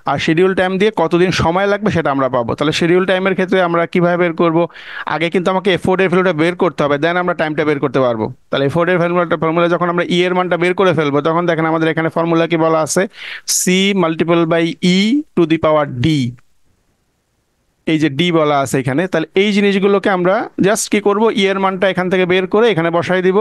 আর শিডিউল টাইম দিয়ে কতদিন সময় লাগবে সেটা আমরা পাবো। তাহলে শিডিউল টাইমের ক্ষেত্রে আমরা কিভাবে বের করব, আগে কিন্তু আমাকে এফোর্টের ভ্যালুটা বের করতে হবে, দেন আমরা টাইমটা বের করতে পারবো। তাহলে এফোর্টের ফর্মুলা যখন আমরা ই এর মানটা বের করে ফেলবো, তখন দেখেন আমাদের এখানে ফর্মুলা কি বলা আছে, C multiple by E to the power D, এই যে ডি বলা আছে এখানে। তাহলে এই জিনিসগুলোকে আমরা জাস্ট কি করব, ই এর মানটা এখান থেকে বের করে এখানে বসাই দিব,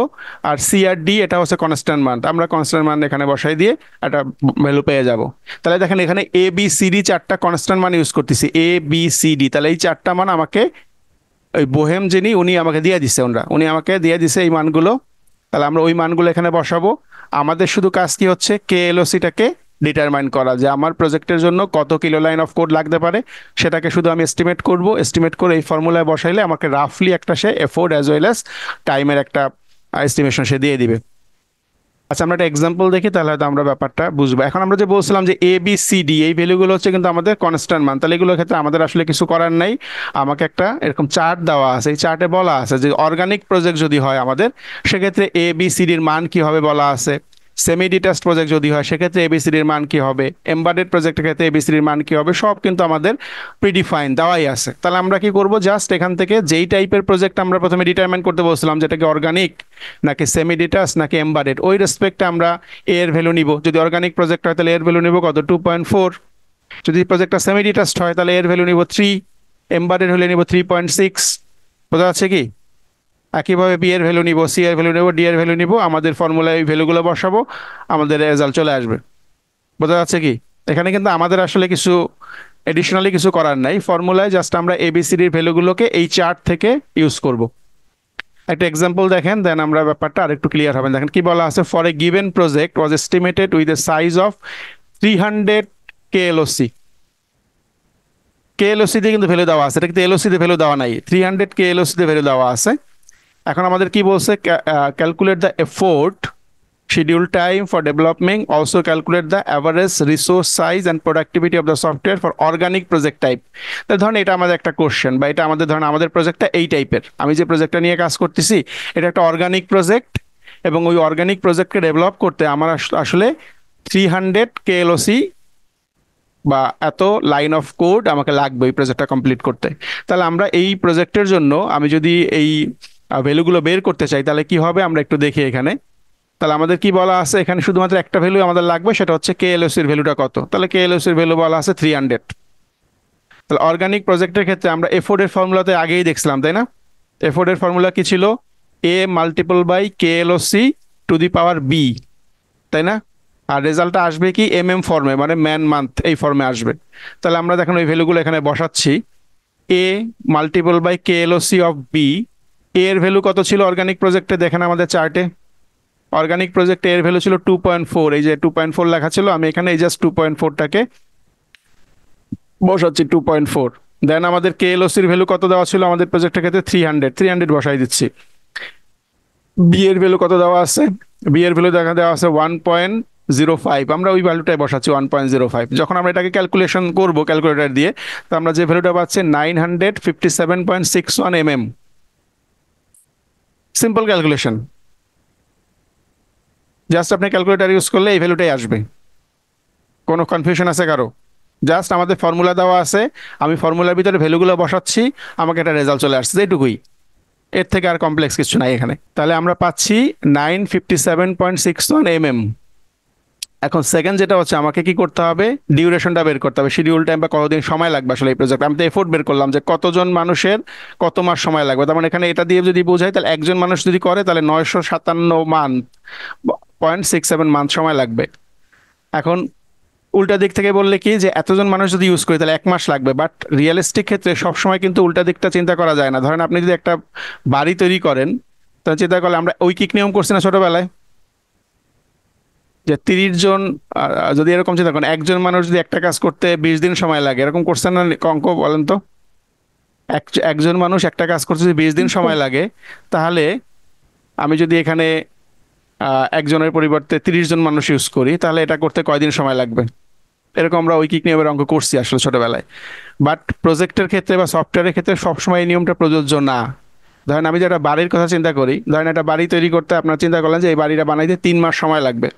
আর সি আর ডি এটা হচ্ছে কনস্ট্যান্ট মান, আমরা কনস্ট্যান্ট মান এখানে বসাই দিয়ে একটা ভ্যালু পেয়ে যাব। তাহলে দেখেন এখানে এ বি সি ডি চারটা কনস্ট্যান্ট মান ইউজ করতেছি, এ বি সি ডি। তাহলে এই চারটা মান আমাকে ওই বোহেম যিনি উনি আমাকে দিয়ে দিছে, উনি আমাকে দিয়ে দিছে এই মানগুলো। তাহলে আমরা ওই মানগুলো এখানে বসাবো। আমাদের শুধু কাজ কি হচ্ছে, কে এলওসিটাকে ডিটারমাইন করা, যে আমার প্রজেক্টের জন্য কত কিলো লাইন অফ কোড লাগতে পারে, সেটাকে শুধু আমি এস্টিমেট করব। এস্টিমেট করে এই ফর্মুলায় বসাইলে আমাকে রাফলি একটা সে এফোর্ট অ্যাজ ওয়েল অ্যাজ টাইমের একটা এস্টিমেশন সে দিয়ে দিবে। আচ্ছা, আমরা একটা এক্সাম্পল দেখি, তাহলে হয়তো আমরা ব্যাপারটা বুঝবো। এখন আমরা যে বলছিলাম যে এ বি সি ডি এই ভ্যালুগুলো হচ্ছে কিন্তু আমাদের কনস্ট্যান্ট মান, তাহলে এগুলোর ক্ষেত্রে আমাদের আসলে কিছু করার নাই। আমাকে একটা এরকম চার্ট দেওয়া আছে, এই চার্টে বলা আছে যে অর্গানিক প্রজেক্ট যদি হয় আমাদের, সেক্ষেত্রে এ বি সি ডির মান কি হবে বলা আছে। সেমি ডিটাচড প্রজেক্ট যদি হয় সেক্ষেত্রে এবিসিডির মান কি হবে, এমবেডেড প্রজেক্টের ক্ষেত্রে এবিসিডির মান কি হবে, সব কিন্তু আমাদের প্রিডিফাইন দেওয়াই আছে। তাহলে আমরা কি করব, জাস্ট এখান থেকে যেই টাইপের প্রজেক্ট আমরা প্রথমে ডিটারমাইন করতে বলছিলাম, যেটাকে অর্গানিক নাকি সেমি ডিটাচ নাকি এমবেডেড, ওই রেসপেক্টে আমরা এর ভ্যালু নিব। যদি অর্গানিক প্রজেক্ট হয় তাহলে এর ভ্যালু নিব কত, 2.4। যদি প্রজেক্টটা সেমি ডিটাচড হয় তাহলে এর ভ্যালু নিব 3, এমবেডেড হলে নিব 3.6। বোঝা যাচ্ছে কি? একইভাবে বি এর ভ্যালু নিব, সি এর ভ্যালু নিব, ডি এর ভ্যালু নিব, আমাদের ফর্মুলায় এই ভ্যালুগুলো বসাবো, আমাদের রেজাল্ট চলে আসবে। বোঝা যাচ্ছে কি? এখানে কিন্তু আমাদের আসলে কিছু এডিশনালি কিছু করার নাই, ফর্মুলায় জাস্ট আমরা এবিসিডির ভ্যালুগুলোকে এই চার্ট থেকে ইউজ করব। একটা এক্সাম্পল দেখেন, দেন আমরা ব্যাপারটা আরেকটু ক্লিয়ার হবে। দেখেন কি বলা আছে, for a given project was estimated with a size of 300 কেএলওসি। কেএলওসি দিয়ে কিন্তু ভ্যালু দেওয়া আছে, এটা কিন্তু এলওসি তে ভ্যালু দেওয়া নাই, 300 কেএলওসি তে ভ্যালু দেওয়া আছে। এখন আমাদের কি বলছে, calculate the effort, schedule time for development, also calculate the average resource size and productivity of the software for organic project type. তাহলে ধরেন এটা আমাদের একটা কোশ্চেন, বা এটা আমাদের ধরেন আমাদের প্রজেক্টটা এই টাইপের, আমি যে প্রজেক্টটা নিয়ে কাজ করতেছি এটা একটা অর্গানিক প্রজেক্ট, এবং ওই অর্গানিক প্রজেক্টকে ডেভেলপ করতে আমার আসলে 300 কেএলওসি বা এত লাইন অফ কোড আমাকে লাগবে ওই প্রজেক্টটা কমপ্লিট করতে। তাহলে আমরা এই প্রজেক্টের জন্য আমি যদি এই ভ্যালুগুলো বের করতে চাই তাহলে কি হবে, আমরা একটু দেখি এখানে। তাহলে আমাদের কি বলা আছে, এখানে শুধুমাত্র একটা ভ্যালু আমাদের লাগবে, সেটা হচ্ছে কেএলওসির ভ্যালুটা কত। তাহলে কেএলওসির ভ্যালু বলা আছে 300। তাহলে অর্গানিক প্রজেক্টের ক্ষেত্রে আমরা এফোর্টের ফর্মুলাতে আগেই দেখছিলাম, তাই না? এফোর্টের ফর্মুলা কি ছিল, A multiple by KLOC to the power B, তাই না? আর রেজাল্টটা আসবে কি ফর্মে, মানে ম্যান মান্থ এই ফর্মে আসবে। তাহলে আমরা দেখেন ওই ভ্যালুগুলো এখানে বসাচ্ছি, A multiple by KLOC of B. এর ভ্যালু কত ছিল অর্গানিক প্রজেক্টে, দেখেন আমাদের চার্টে অর্গানিক প্রজেক্টে এর ভ্যালু ছিল 2.4, এই যে 2.4 লেখা ছিল, আমি এখানে এই জাস্ট 2.4টাকে বসাচ্ছি 2.4। দেন আমাদের কেএলওসির ভ্যালু কত দেওয়া ছিল আমাদের প্রজেক্টের ক্ষেত্রে, 300 বসাই দিচ্ছি। বি এর ভ্যালু কত দেওয়া আছে, বি এর ভ্যালু দেওয়া আছে 1.05, আমরা ওই ভ্যালুটাই বসাচ্ছি 1.05। যখন আমরা এটাকে ক্যালকুলেশন করব ক্যালকুলেটর দিয়ে, তো আমরা যে ভ্যালুটা পাচ্ছি 957.61 সিম্পল ক্যালকুলেশন, জাস্ট আপনি ক্যালকুলেটর ইউজ করলে এই ভ্যালুটাই আসবে। কোনো কনফিউশন আছে কারো? জাস্ট আমাদের ফর্মুলা দেওয়া আছে, আমি ফর্মুলার ভিতরে ভ্যালুগুলো বসাচ্ছি, আমাকে একটা রেজাল্ট চলে আসছে, এইটুকুই, এর থেকে আর কমপ্লেক্স কিছু নাই এখানে। তাহলে আমরা পাচ্ছি 957.61 এখন সেকেন্ড যেটা হচ্ছে, আমাকে কি করতে হবে, ডিউরেশনটা বের করতে হবে, শিডিউল টাইম বা কতদিন সময় লাগবে আসলে এই প্রজেক্ট। আমি তো এফোর্ট বের করলাম যে কতজন মানুষের কত মাস সময় লাগবে, তার মানে এখানে এটা দিয়ে যদি বোঝাই, তাহলে একজন মানুষ যদি করে তাহলে 957 মান্থ, 0.67 মান্থ সময় লাগবে। এখন উল্টা দিক থেকে বললে কি যে এতজন মানুষ যদি ইউজ করি তাহলে 1 মাস লাগবে, বাট রিয়েলিস্টিক ক্ষেত্রে সবসময় কিন্তু উল্টা দিকটা চিন্তা করা যায় না। ধরেন আপনি যদি একটা বাড়ি তৈরি করেন, তাহলে চিন্তা করলে আমরা ঐকিক নিয়ম করছি না ছোটবেলায়, যে 30 জন, যদি এরকম চিন্তা করেন একজন মানুষ যদি একটা কাজ করতে 20 দিন সময় লাগে, এরকম করছেন না অঙ্ক? বলেন তো, একজন মানুষ একটা কাজ করতে যদি 20 দিন সময় লাগে, তাহলে আমি যদি এখানে একজনের পরিবর্তে 30 জন মানুষ ইউজ করি, তাহলে এটা করতে কয়দিন সময় লাগবে? এরকম আমরা ঐকিক নিয়মের অঙ্ক করছি আসলে ছোটবেলায়। বাট প্রজেক্টের ক্ষেত্রে বা সফটওয়্যারের ক্ষেত্রে সবসময় এই নিয়মটা প্রযোজ্য না। ধরেন আমি যে একটা বাড়ির কথা চিন্তা করি, ধরেন একটা বাড়ি তৈরি করতে আপনার চিন্তা করলেন যে এই বাড়িটা বানাইতে 3 মাস সময় লাগবে।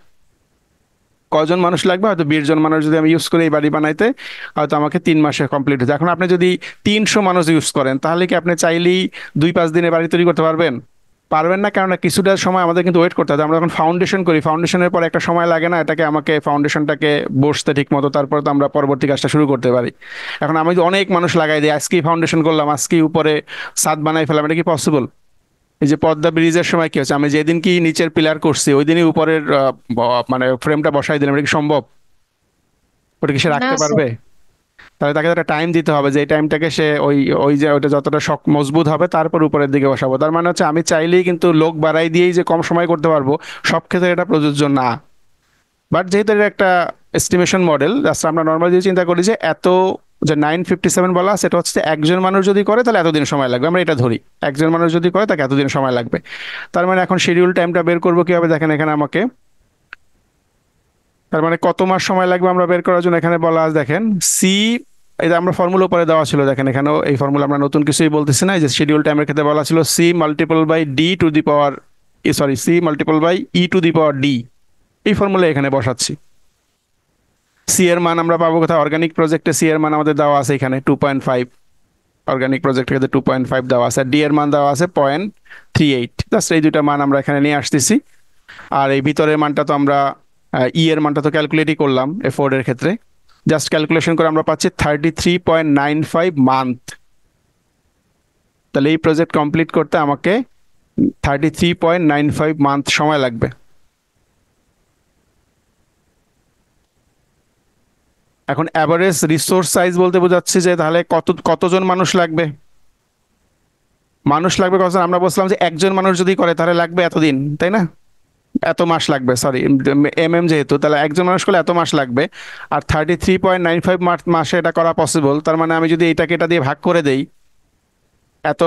কজন মানুষ লাগবে? হয়তো 20 জন মানুষ যদি আমি ইউজ করি এই বাড়ি বানাইতে, হয়তো আমাকে 3 মাসে কমপ্লিট হচ্ছে। এখন আপনি যদি 300 মানুষ ইউজ করেন, তাহলে কি আপনি চাইলেই 2-5 দিনে বাড়ি তৈরি করতে পারবেন? পারবেন না, কারণ কিছুটা সময় আমাদের কিন্তু ওয়েট করতে হবে। আমরা যখন ফাউন্ডেশন করি, ফাউন্ডেশনের পর একটা সময় লাগে না এটাকে, আমাকে ফাউন্ডেশনটাকে বসতে ঠিক মতো, তারপর তো আমরা পরবর্তী কাজটা শুরু করতে পারি। এখন আমি যদি অনেক মানুষ লাগাই দিই, আজকেই ফাউন্ডেশন করলাম, আজকেই উপরে ছাদ বানাই ফেলাম, এটা কি পসিবল? এই যে পদ্মা ব্রিজের সময় কি হচ্ছে, আমি যেদিন কি নিচের পিলার করছি ওই দিনই উপরের মানে ফ্রেমটা বসাই দিলাম, এটা কি সম্ভব? ওটা কি সে না রাখতে স্যার। পারবে? তাহলে তাকে একটা টাইম দিতে হবে, যে এই টাইমটাকে সে ওই ওই যে ওটা যতটা শক্ত মজবুত হবে তারপর উপরের দিকে বসাবো। তার মানে হচ্ছে আমি চাইলেই কিন্তু লোক বাড়াই দিয়েই যে কম সময় করতে পারবো, সব ক্ষেত্রে এটা প্রযোজ্য না। বাট যেহেতু এটা একটা এস্টিমেশন মডেল, জাস্ট আমরা নর্মালি যদি চিন্তা করি যে এত, যে 957 বলা, সেটা হচ্ছে একজন মানুষ যদি করে তাহলে এতদিন সময় লাগবে, আমরা এটা ধরি একজন মানুষ যদি করে তাকে এতদিন সময় লাগবে। তার মানে এখন শিডিউল টাইমটা বের করবো কিভাবে? দেখেন এখানে আমাকে, তার মানে কত মাস সময় লাগবে আমরা বের করার জন্য এখানে বলা আছে, দেখেন সি, এটা আমরা ফর্মুলা উপরে দেওয়া ছিল, দেখেন এখানেও এই ফর্মুলা, আমরা নতুন কিছুই বলতেছি না। এই যে শিডিউল টাইমের ক্ষেত্রে বলা ছিল C multiple by D to the power, sorry, C multiple by E to the power D. এই ফর্মুলা এখানে বসাচ্ছি। সি এর মান আমরা পাবো কোথায়? অর্গানিক প্রজেক্টে সি এর মান আমাদের দেওয়া আছে এখানে 2.5, অর্গানিক প্রজেক্টের ক্ষেত্রে 2.5 দেওয়া আছে, ডি এর মান দেওয়া আছে 0.38। জাস্ট এই দুইটা মান আমরা এখানে নিয়ে আসতেছি। আর এই ভিতরের মানটা তো আমরা, ই এর মানটা তো ক্যালকুলেটই করলাম এফোর্ড এর ক্ষেত্রে, জাস্ট ক্যালকুলেশন করে আমরা পাচ্ছি 33.95 মান্থ। তাহলে এই প্রজেক্ট কমপ্লিট করতে আমাকে 33.95 মান্থ সময় লাগবে। এখন অ্যাভারেজ রিসোর্স সাইজ বলতে বোঝাচ্ছে যে তাহলে কতজন মানুষ লাগবে? মানুষ লাগবে কতজন? আমরা বলছিলাম যে একজন মানুষ যদি করে তাহলে লাগবে এতদিন, তাই না? এত মাস লাগবে, সরি, যেহেতু, তাহলে একজন মানুষ করলে এত মাস লাগবে। আর 33.95 মাসে এটা করা পসিবল। তার মানে আমি যদি এটাকে এটা দিয়ে ভাগ করে দেই, এত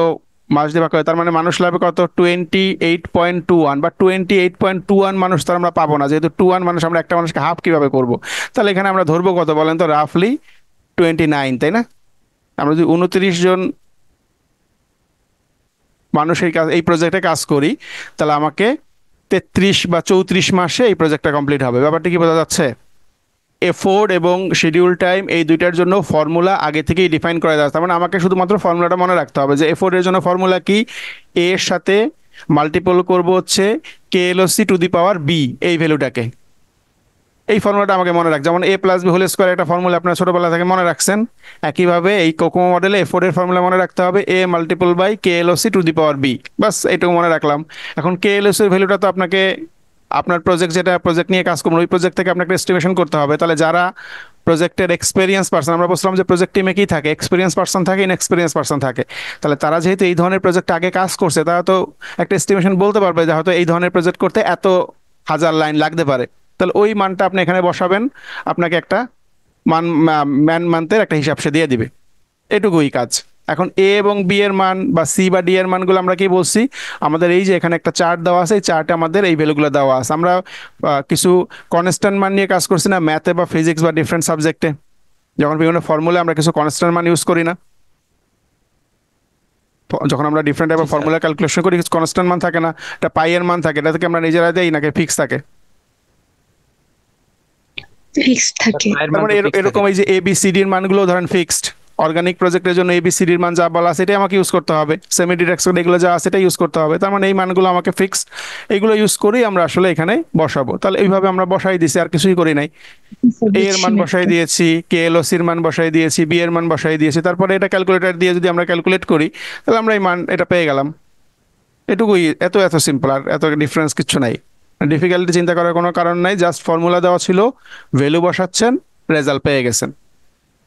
মাস দিয়ে ভাগ করে, তার মানে মানুষ লাগবে কত? 28.21, বা 28.21 মানুষ তো আমরা পাবো না, যেহেতু 21 মানুষ, আমরা একটা মানুষকে হাফ কিভাবে করব? তাহলে এখানে আমরা ধরবো কত বলেন তো? রাফলি 29, তাই না? আমরা যদি 29 জন মানুষ এই প্রজেক্টে কাজ করি, তাহলে আমাকে 33 বা 34 মাসে এই প্রজেক্টটা কমপ্লিট হবে। ব্যাপারটা কি বোঝা যাচ্ছে? এফোর্ড এবং শিডিউল টাইম এই দুইটার জন্য ফর্মুলা আগে থেকেই ডিফাইন করা যাচ্ছে। তার মানে আমাকে শুধুমাত্র ফর্মুলাটা মনে রাখতে হবে, যে এফোর্ডের জন্য ফর্মুলা কি? এ এর সাথে মাল্টিপল করব হচ্ছে KLOC to the power B, এই ভ্যালুটাকে। এই ফর্মুলাটা আমাকে মনে রাখ, যেমন A+B হোল স্কোয়ার একটা ফর্মুলা আপনার ছোটবেলা থেকে মনে রাখছেন, একইভাবে এই কোকোমো মডেলে এফোর্ডের ফর্মুলা মনে রাখতে হবে A multiple by KLOC to the power B. বাস এইটুকু মনে রাখলাম। এখন KLOC এর ভ্যালুটা তো আপনাকে, আপনার প্রজেক্ট যেটা প্রজেক্ট নিয়ে কাজ করবেন ওই প্রজেক্ট থেকে আপনাকে এস্টিমেশন করতে হবে। তাহলে যারা প্রজেক্টের এক্সপেরিয়েন্স পার্সন, আমরা বলছিলাম যে প্রজেক্ট টিমে কি থাকে? এক্সপেরিয়েন্স পার্সন থাকে, ইনএক্সপেরিয়েন্স পার্সন থাকে। তাহলে তারা যেহেতু এই ধরনের প্রজেক্ট আগে কাজ করছে, তারা তো একটা এস্টিমেশন বলতে পারবে যে হয়তো এই ধরনের প্রজেক্ট করতে এত হাজার লাইন লাগতে পারে। তাহলে ওই মানটা আপনি এখানে বসাবেন, আপনাকে একটা মান, ম্যান মান্থের একটা হিসাব সে দিয়ে দিবে। এটুকুই কাজ। এখন এ এবং বি এর মান বা সি বা ডি এর মানগুলো আমরা কি বলছি? আমাদের এই যে এখানে একটা চার্ট দেওয়া আছে, এই চার্টে আমাদের এই ভ্যালুগুলো দেওয়া আছে। আমরা কিছু কনস্ট্যান্ট মান নিয়ে কাজ করছি না ম্যাথে বা ফিজিক্স বা ডিফারেন্ট সাবজেক্টে? যখন বিভিন্ন ফর্মুলা আমরা কিছু কনস্ট্যান্ট মান ইউজ করি না? যখন আমরা different type G of sir. Formula calculation করি, কিছু কনস্ট্যান্ট মান থাকে না? এটা পাই এর মান থাকে, এটা থেকে আমরা নিজেরা দেই নাকি ফিক্স থাকে? ফিক্সড থাকে। পায়ের তার মান মানে তো ফিক্স থাকে। এরকম এই যে ABCD এর মানগুলো ধরেন ফিক্সড। অর্গানিক প্রজেক্টের জন্য ABCD এর মান যা বলা আছে এটাই আমাকে ইউজ করতে হবে, সেমি ডিরেক্ট এগুলো যা আছে সেটা ইউজ করতে হবে। তার মানে এই মানগুলো আমাকে ফিক্সড, এগুলো ইউজ করেই আমরা আসলে এখানে বসাবো। তাহলে এইভাবে আমরা বসাই দিছি, আর কিছুই করি নাই। এ এর মান বুঝছেন বসাই একটা। দিয়েছি, KLOC এর মান বসাই দিয়েছি, বি এর মান বসাই দিয়েছি, তারপরে এটা ক্যালকুলেটর দিয়ে যদি আমরা ক্যালকুলেট করি, তাহলে আমরা এই মান এটা পেয়ে গেলাম। এটুকুই, এত এত সিম্পল, আর এত ডিফারেন্স কিছু নাই। ডিফিকাল্টি চিন্তা করার কোনো কারণ নাই, জাস্ট ফর্মুলা দেওয়া ছিল, ভ্যালু বসাচ্ছেন, রেজাল্ট পেয়ে গেছেন।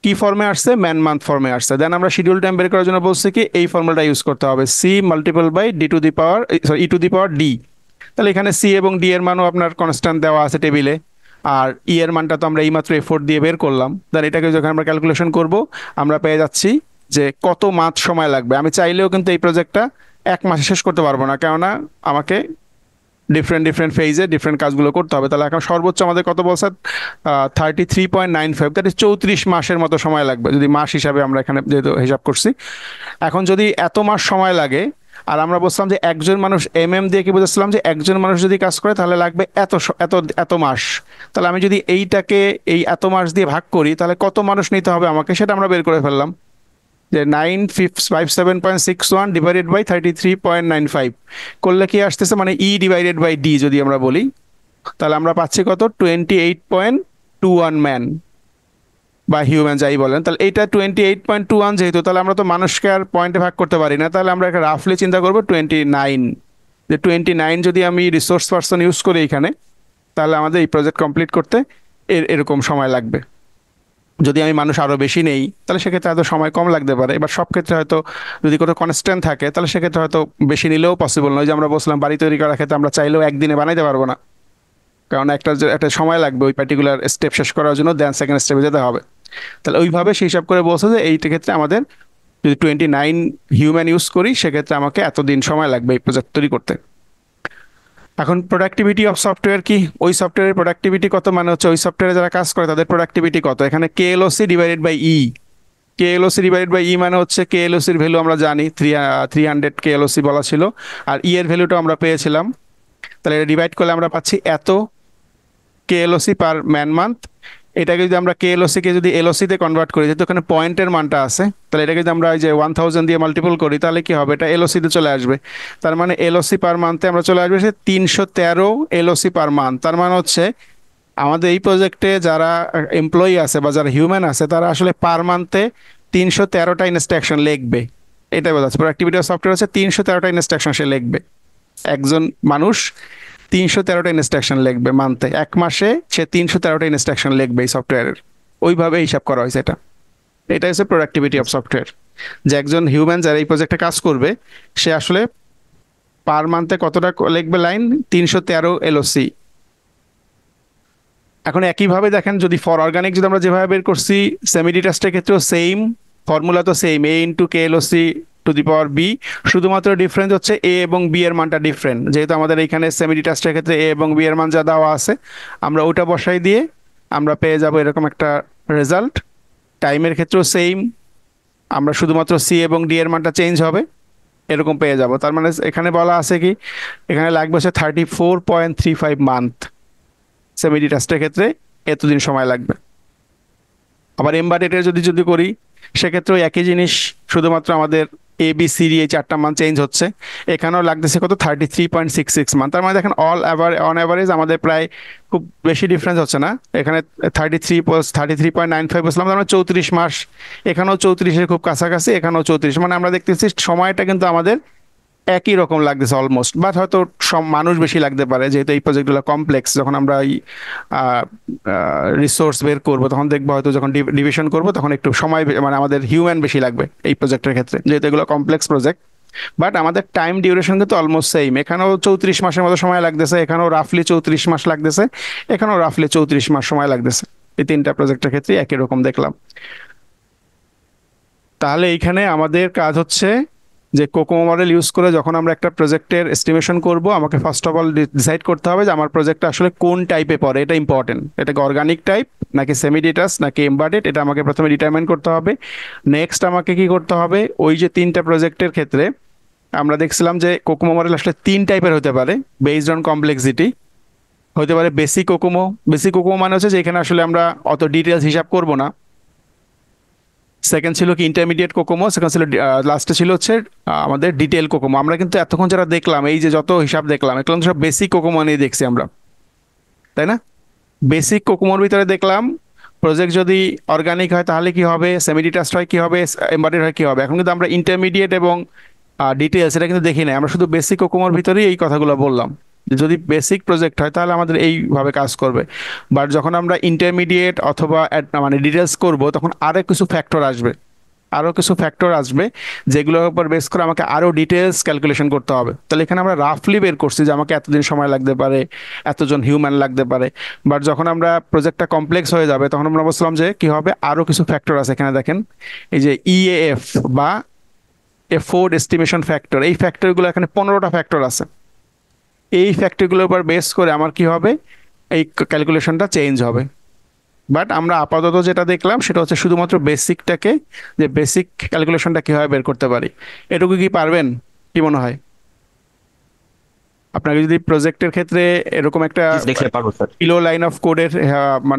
কি ফর্মে আসছে? ম্যান মান্থ ফর্মে আসছে। দেন আমরা শিডিউল টাইম বের করার জন্য বলছি কি এই ফর্মুলাটা ইউজ করতে হবে, C multiple by D to the power, sorry, E to the power D. তাহলে এখানে সি এবং ডি এর মানও আপনার কনস্ট্যান্ট দেওয়া আছে টেবিলে, আর ই এর মানটা তো আমরা এইমাত্র এফোর্ট দিয়ে বের করলাম। দেন এটাকে যখন আমরা ক্যালকুলেশন করব আমরা পেয়ে যাচ্ছি যে কত মাস সময় লাগবে। আমি চাইলেও কিন্তু এই প্রজেক্টটা 1 মাসে শেষ করতে পারবো না, কেননা আমাকে ডিফারেন্ট ডিফারেন্ট ফেজে ডিফারেন্ট কাজগুলো করতে হবে। তাহলে এখন সর্বোচ্চ আমাদের কত বলছে? 33.95, দ্যাট ইজ 34 মাসের মতো সময় লাগবে, যদি মাস হিসাবে আমরা এখানে যেহেতু হিসাব করছি। এখন যদি এত মাস সময় লাগে, আর আমরা বলছিলাম যে একজন মানুষ, দিয়ে কি বুঝেছিলাম যে একজন মানুষ যদি কাজ করে তাহলে লাগবে এত এত মাস। তাহলে আমি যদি এইটাকে এই এত মাস দিয়ে ভাগ করি তাহলে কত মানুষ নিতে হবে আমাকে, সেটা আমরা বের করে ফেললাম যে 957.61 ডিভাইডেড বাই 33.95 করলে কি আসতেছে, মানে ই ডিভাইডেড বাই ডি যদি আমরা বলি, তাহলে আমরা পাচ্ছি কত? 28.21 ম্যান বা হিউম্যান যাই বলেন। তাহলে এইটা 28.21 যেহেতু, তাহলে আমরা তো মানুষকে আর পয়েন্টে ভাগ করতে পারি না, তাহলে আমরা একটা রাফলি চিন্তা করবো 29, যে 29 যদি আমি রিসোর্স পার্সন ইউজ করি এখানে, তাহলে আমাদের এই প্রজেক্ট কমপ্লিট করতে এরকম সময় লাগবে। যদি আমি মানুষ আরও বেশি নেই তাহলে সেক্ষেত্রে হয়তো সময় কম লাগতে পারে। এবার সব ক্ষেত্রে হয়তো যদি কোনো কনস্ট্যান্ট থাকে তাহলে সেক্ষেত্রে হয়তো বেশি নিলেও পসিবল নয়। যে আমরা বলছিলাম বাড়ি তৈরি করার ক্ষেত্রে আমরা চাইলেও একদিনে বানাইতে পারবো না, কারণ একটা সময় লাগবে ওই পার্টিকুলার স্টেপ শেষ করার জন্য, দেন সেকেন্ড স্টেপে যেতে হবে। তাহলে ওইভাবে সেই হিসাব করে বলছে যে এই ক্ষেত্রে আমাদের যদি 29 হিউম্যান ইউজ করি সেক্ষেত্রে আমাকে এতদিন সময় লাগবে এই প্রজেক্ট তৈরি করতে। এখন প্রোডাক্টিভিটি অফ সফটওয়্যার কি? ওই সফটওয়্যারের প্রোডাক্টিভিটি কত, মানে হচ্ছে ওই সফটওয়্যারে যারা কাজ করে তাদের প্রোডাক্টিভিটি কত। এখানে KLOC divided by E, KLOC divided by E মানে হচ্ছে কেএলওসির ভ্যালু আমরা জানি 300 কেএলওসি বলা ছিল, আর ই এর ভ্যালুটা আমরা পেয়েছিলাম। তাহলে এটা ডিভাইড করলে আমরা পাচ্ছি এত কেএলওসি পার ম্যান মান্থ। এটাকে যদি আমরা কেএলওসি কে যদি এলওসিতে কনভার্ট করি, যেহেতু ওখানে পয়েন্টের মানটা আছে, তাহলে এটাকে যদি আমরা এই যে 1000 দিয়ে মাল্টিপল করি তাহলে কি হবে? এটা এলওসিতে চলে আসবে। তার মানে এলওসি পার মান্থে আমরা চলে আসবে সে 313 এলওসি পার মান্থ। তার মানে হচ্ছে আমাদের এই প্রজেক্টে যারা এমপ্লয়ি আছে বা যারা হিউম্যান আছে তারা আসলে পার মান্থে 313টা ইনস্ট্রাকশন লিখবে। এটাই বোঝাচ্ছে প্রোডাক্টিভিটি অফ সফটওয়্যার হচ্ছে 313টা ইনস্ট্রাকশন সে লিখবে। একজন মানুষ 313টা ইনস্ট্রাকশন লিখবে মান্থে, 1 মাসে সে 313টা ইনস্ট্রাকশন লিখবে এই সফটওয়্যারের। ওইভাবে হিসাব করা হয়েছে এটা। এটা হচ্ছে প্রোডাক্টিভিটি অফ সফটওয়্যার, যে একজন হিউম্যান যারা এই প্রজেক্টে কাজ করবে সে আসলে পার মান্থে কতটা লিখবে লাইন? 313 এলওসি। এখন একইভাবে দেখেন, যদি ফর অর্গানিক যদি আমরা যেভাবে বের করছি, সেমি ডিটাচডের ক্ষেত্রেও সেম ফর্মুলা, তো same, A into K LOC to the power B. শুধুমাত্র ডিফারেন্স হচ্ছে এ এবং বি এর মানটা ডিফারেন্ট। যেহেতু আমাদের এখানে সেমি ডিটাচডের ক্ষেত্রে এ এবং বি এর মান যা দেওয়া আছে আমরা ওটা বসাই দিয়ে আমরা পেয়ে যাব এরকম একটা রেজাল্ট। টাইমের ক্ষেত্রেও সেম, আমরা শুধুমাত্র সি এবং ডি এর মানটা চেঞ্জ হবে, এরকম পেয়ে যাব। তার মানে এখানে বলা আছে কি, এখানে লাগবে হচ্ছে 34.35 মান্থ। সেমি ডিটাচডের ক্ষেত্রে এতদিন সময় লাগবে। আবার এমবাডেডের যদি যদি করি সেক্ষেত্রেও একই জিনিস, শুধুমাত্র আমাদের এ বি সি ডি এই 4টা মান চেঞ্জ হচ্ছে। এখানেও লাগতেছে কত? 33.66 মান। তার মানে দেখেন অন অ্যাভারেজ আমাদের প্রায় খুব বেশি ডিফারেন্স হচ্ছে না। এখানে 33.95 বলছিলাম, তার মানে 34 মাস। এখানেও 34-এর খুব কাছাকাছি, এখানেও 34। মানে আমরা দেখতেছি সময়টা কিন্তু আমাদের একই রকম লাগতেছে অলমোস্ট, বাট হয়তো সব মানুষ বেশি লাগতে পারে, যেহেতু এই প্রজেক্টগুলো কমপ্লেক্স। যখন আমরা এই রিসোর্স বের করবো তখন দেখবো হয়তো যখন ডিভিশন করবো তখন একটু সময় মানে আমাদের হিউম্যান বেশি লাগবে এই প্রজেক্টের ক্ষেত্রে, যেহেতু এগুলো কমপ্লেক্স প্রজেক্ট। বাট আমাদের টাইম ডিউরেশন কিন্তু অলমোস্ট সেম। এখানেও 34 মাসের মতো সময় লাগতেছে, এখানেও রাফলি 34 মাস লাগতেছে, এখানেও রাফলি 34 মাস সময় লাগতেছে। এই 3টা প্রজেক্টের ক্ষেত্রে একই রকম দেখলাম। তাহলে এইখানে আমাদের কাজ হচ্ছে যে কোকোমো মডেল ইউজ করে যখন আমরা একটা প্রজেক্টের এস্টিমেশন করব, আমাকে ফার্স্ট অফ অল ডিসাইড করতে হবে যে আমার প্রজেক্টটা আসলে কোন টাইপে পড়ে। এটা ইম্পর্টেন্ট, এটাকে অর্গানিক টাইপ নাকি সেমি ডিটাচ নাকি এমবাডেড, এটা আমাকে প্রথমে ডিটারমাইন করতে হবে। নেক্সট আমাকে কি করতে হবে, ওই যে 3টা প্রজেক্টের ক্ষেত্রে আমরা দেখছিলাম যে কোকোমো মডেল আসলে 3 টাইপের হতে পারে বেসড অন কমপ্লেক্সিটি। হতে পারে বেসিক কোকোমো। বেসিক কোকোমো মানে হচ্ছে যে এখানে আসলে আমরা অত ডিটেলস হিসাব করব না। সেকেন্ড ছিল কি ইন্টারমিডিয়েট কোকোমো, সেকেন্ড ছিল লাস্টে ছিল হচ্ছে আমাদের ডিটেল কোকোমো। আমরা কিন্তু এতক্ষণ যারা দেখলাম, এই যে যত হিসাব দেখলাম, এগুলো সব বেসিক কোকোমো নিয়ে দেখছি আমরা, তাই না? বেসিক কোকোমোর ভিতরে দেখলাম প্রজেক্ট যদি অর্গানিক হয় তাহলে কি হবে, সেমি ডিটাচড হয় কি হবে, এমবাডেড হয় কি হবে। এখন কিন্তু আমরা ইন্টারমিডিয়েট এবং ডিটেলস এটা কিন্তু দেখি না, আমরা শুধু বেসিক কোকোমোর ভিতরেই এই কথাগুলো বললাম। যদি বেসিক প্রজেক্ট হয় তাহলে আমাদের এইভাবে কাজ করবে, বাট যখন আমরা ইন্টারমিডিয়েট অথবা মানে ডিটেলস করব তখন আরো কিছু ফ্যাক্টর আসবে যেগুলোর উপর বেস করে আমাকে আরো ডিটেলস ক্যালকুলেশন করতে হবে। তাহলে এখানে আমরা রাফলি বের করছি যে আমাকে এতদিন সময় লাগতে পারে, এতজন হিউম্যান লাগতে পারে, বাট যখন আমরা প্রজেক্টটা কমপ্লেক্স হয়ে যাবে তখন আমরা বলছিলাম যে কি হবে, আরো কিছু ফ্যাক্টর আছে এখানে দেখেন, এই যে ইএএফ বা এফোর্ড এস্টিমেশন ফ্যাক্টর, এই ফ্যাক্টরগুলো এখানে 15টা ফ্যাক্টর আছে। এই ফ্যাক্টরগুলোর উপর বেস করে আমার কি হবে, এই ক্যালকুলেশনটা চেঞ্জ হবে। বাট আমরা আপাতত যেটা দেখলাম সেটা হচ্ছে শুধুমাত্র বেসিকটাকে, যে বেসিক ক্যালকুলেশনটা কিভাবে বের করতে পারি। এটুকু কি পারবেন, কি মনে হয়? আপনাকে যদি প্রজেক্টের ক্ষেত্রে এরকম একটা দেখলে পারবো স্যার। কিলো লাইন অফ কোডের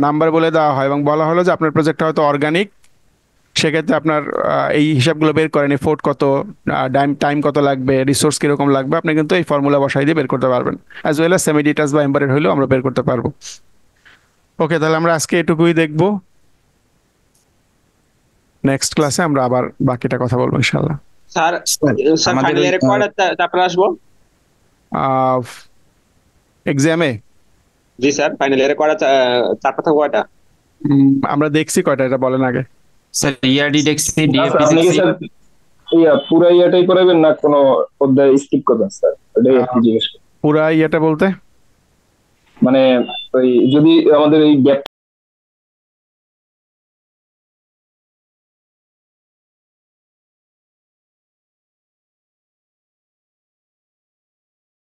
নাম্বার বলে দেওয়া হয় এবং বলা হলো যে আপনার প্রজেক্টটা হয়তো অর্গানিক, সেক্ষেত্রে আপনার এই হিসাবগুলো বের করেন, এফোর্ট কত, টাইম কত লাগবে, রিসোর্স কিরকম লাগবে, আপনি কিন্তু এই ফর্মুলা বসাই দিয়ে বের করতে পারবেন। As well as semi detach বা এমবেডেড হলেও আমরা বের করতে পারবো। ওকে, তাহলে আমরা আজকে এটুকুই দেখবো, নেক্সট ক্লাসে আমরা আবার বাকিটা কথা বলবো ইনশাল্লাহ। স্যার স্যার আমাদের ফাইনাল ইয়ারে কয়টা চ্যাপ্টার আসবো? এক্সামে জি স্যার, ফাইনাল ইয়ারে কয়টা চ্যাপ্টার থাকবে কয়টা? আমরা দেখছি কয়টা, এটা বলেন আগে। স্যার ইয়ারডি দেখছি, আচ্ছা, ডিএপি আপনি কি দেখছি। স্যার পুরো ইয়াটাই করাবেন না কোনো অধ্যায় স্কিপ করবেন স্যার? এটাই একটু জিজ্ঞেস করি। পুরা ইয়েটা বলতে মানে ওই যদি আমাদের এই গ্যাপ